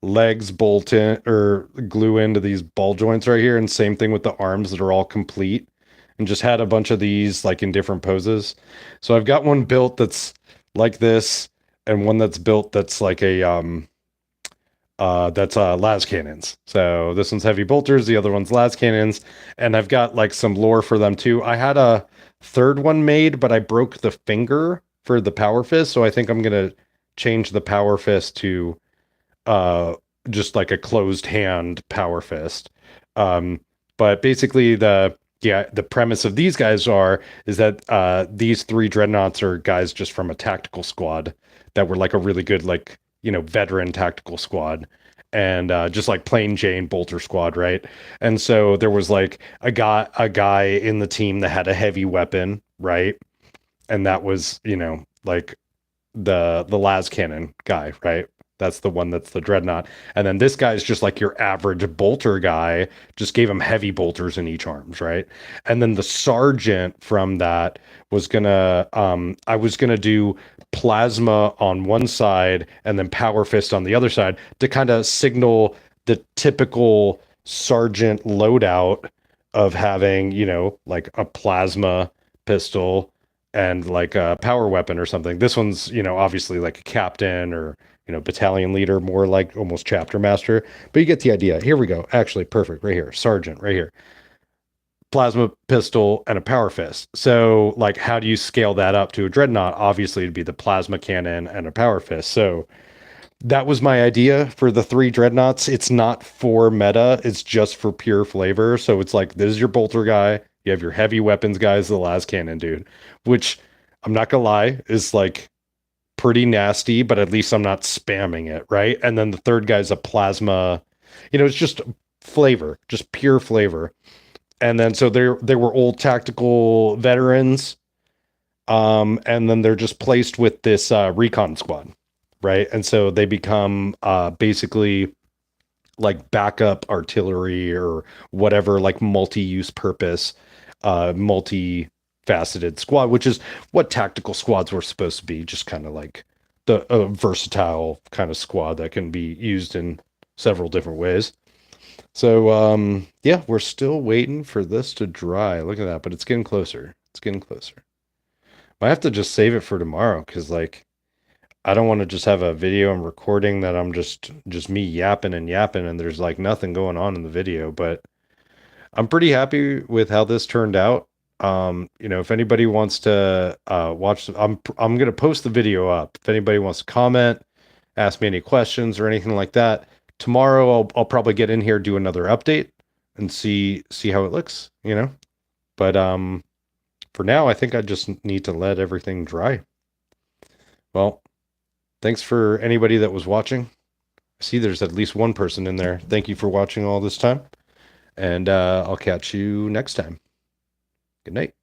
Speaker 2: legs bolt in or glue into these ball joints right here, and same thing with the arms that are all complete. and just had a bunch of these like in different poses. So I've got one built that's like this, and one that's built that's like a that's las cannons. So this one's heavy bolters, the other one's las cannons, and I've got like some lore for them too. I had a third one made, but I broke the finger for the power fist, so I think I'm gonna change the power fist to uh just like a closed hand power fist. Um, but basically the premise of these guys is that these three dreadnoughts are guys just from a tactical squad that were like a really good like veteran tactical squad, and just like plain Jane bolter squad, right? And so there was like a guy in the team that had a heavy weapon, right? And that was like the las cannon guy, right? That's the one that's the dreadnought. And then this guy's just like your average bolter guy, just gave him heavy bolters in each arms, right? And then the sergeant from that was gonna I was gonna do plasma on one side and then power fist on the other side to kind of signal the typical sergeant loadout of having, like a plasma pistol and like a power weapon or something. This one's, obviously like a captain or, battalion leader, more like almost chapter master, but you get the idea. Here we go. Actually, perfect. Right here. Sergeant, right here. Plasma pistol and a power fist. So, like, how do you scale that up to a dreadnought? Obviously, it'd be the plasma cannon and a power fist. So, that was my idea for the three dreadnoughts. It's not for meta, it's just for pure flavor. So it's like this is your bolter guy. You have your heavy weapons guys, the las cannon dude, which I'm not gonna lie is like pretty nasty, but at least I'm not spamming it, right? And then the third guy's a plasma, it's just flavor, just pure flavor. And then so they were old tactical veterans, and then they're just placed with this recon squad, right? And so they become basically like backup artillery or whatever, like multi-use purpose, multi-faceted squad, which is what tactical squads were supposed to be, just kind of like the versatile kind of squad that can be used in several different ways. So yeah, we're still waiting for this to dry. Look at that, but it's getting closer. It's getting closer. I have to just save it for tomorrow because like I don't want to just have a video I'm recording that I'm just me yapping and yapping and there's like nothing going on in the video, but I'm pretty happy with how this turned out. If anybody wants to watch, I'm gonna post the video up. If anybody wants to comment, ask me any questions or anything like that, tomorrow I'll probably get in here, do another update, and see how it looks. But for now, I think I just need to let everything dry. Well, thanks for anybody that was watching. I see there's at least one person in there. Thank you for watching all this time. And I'll catch you next time. Good night.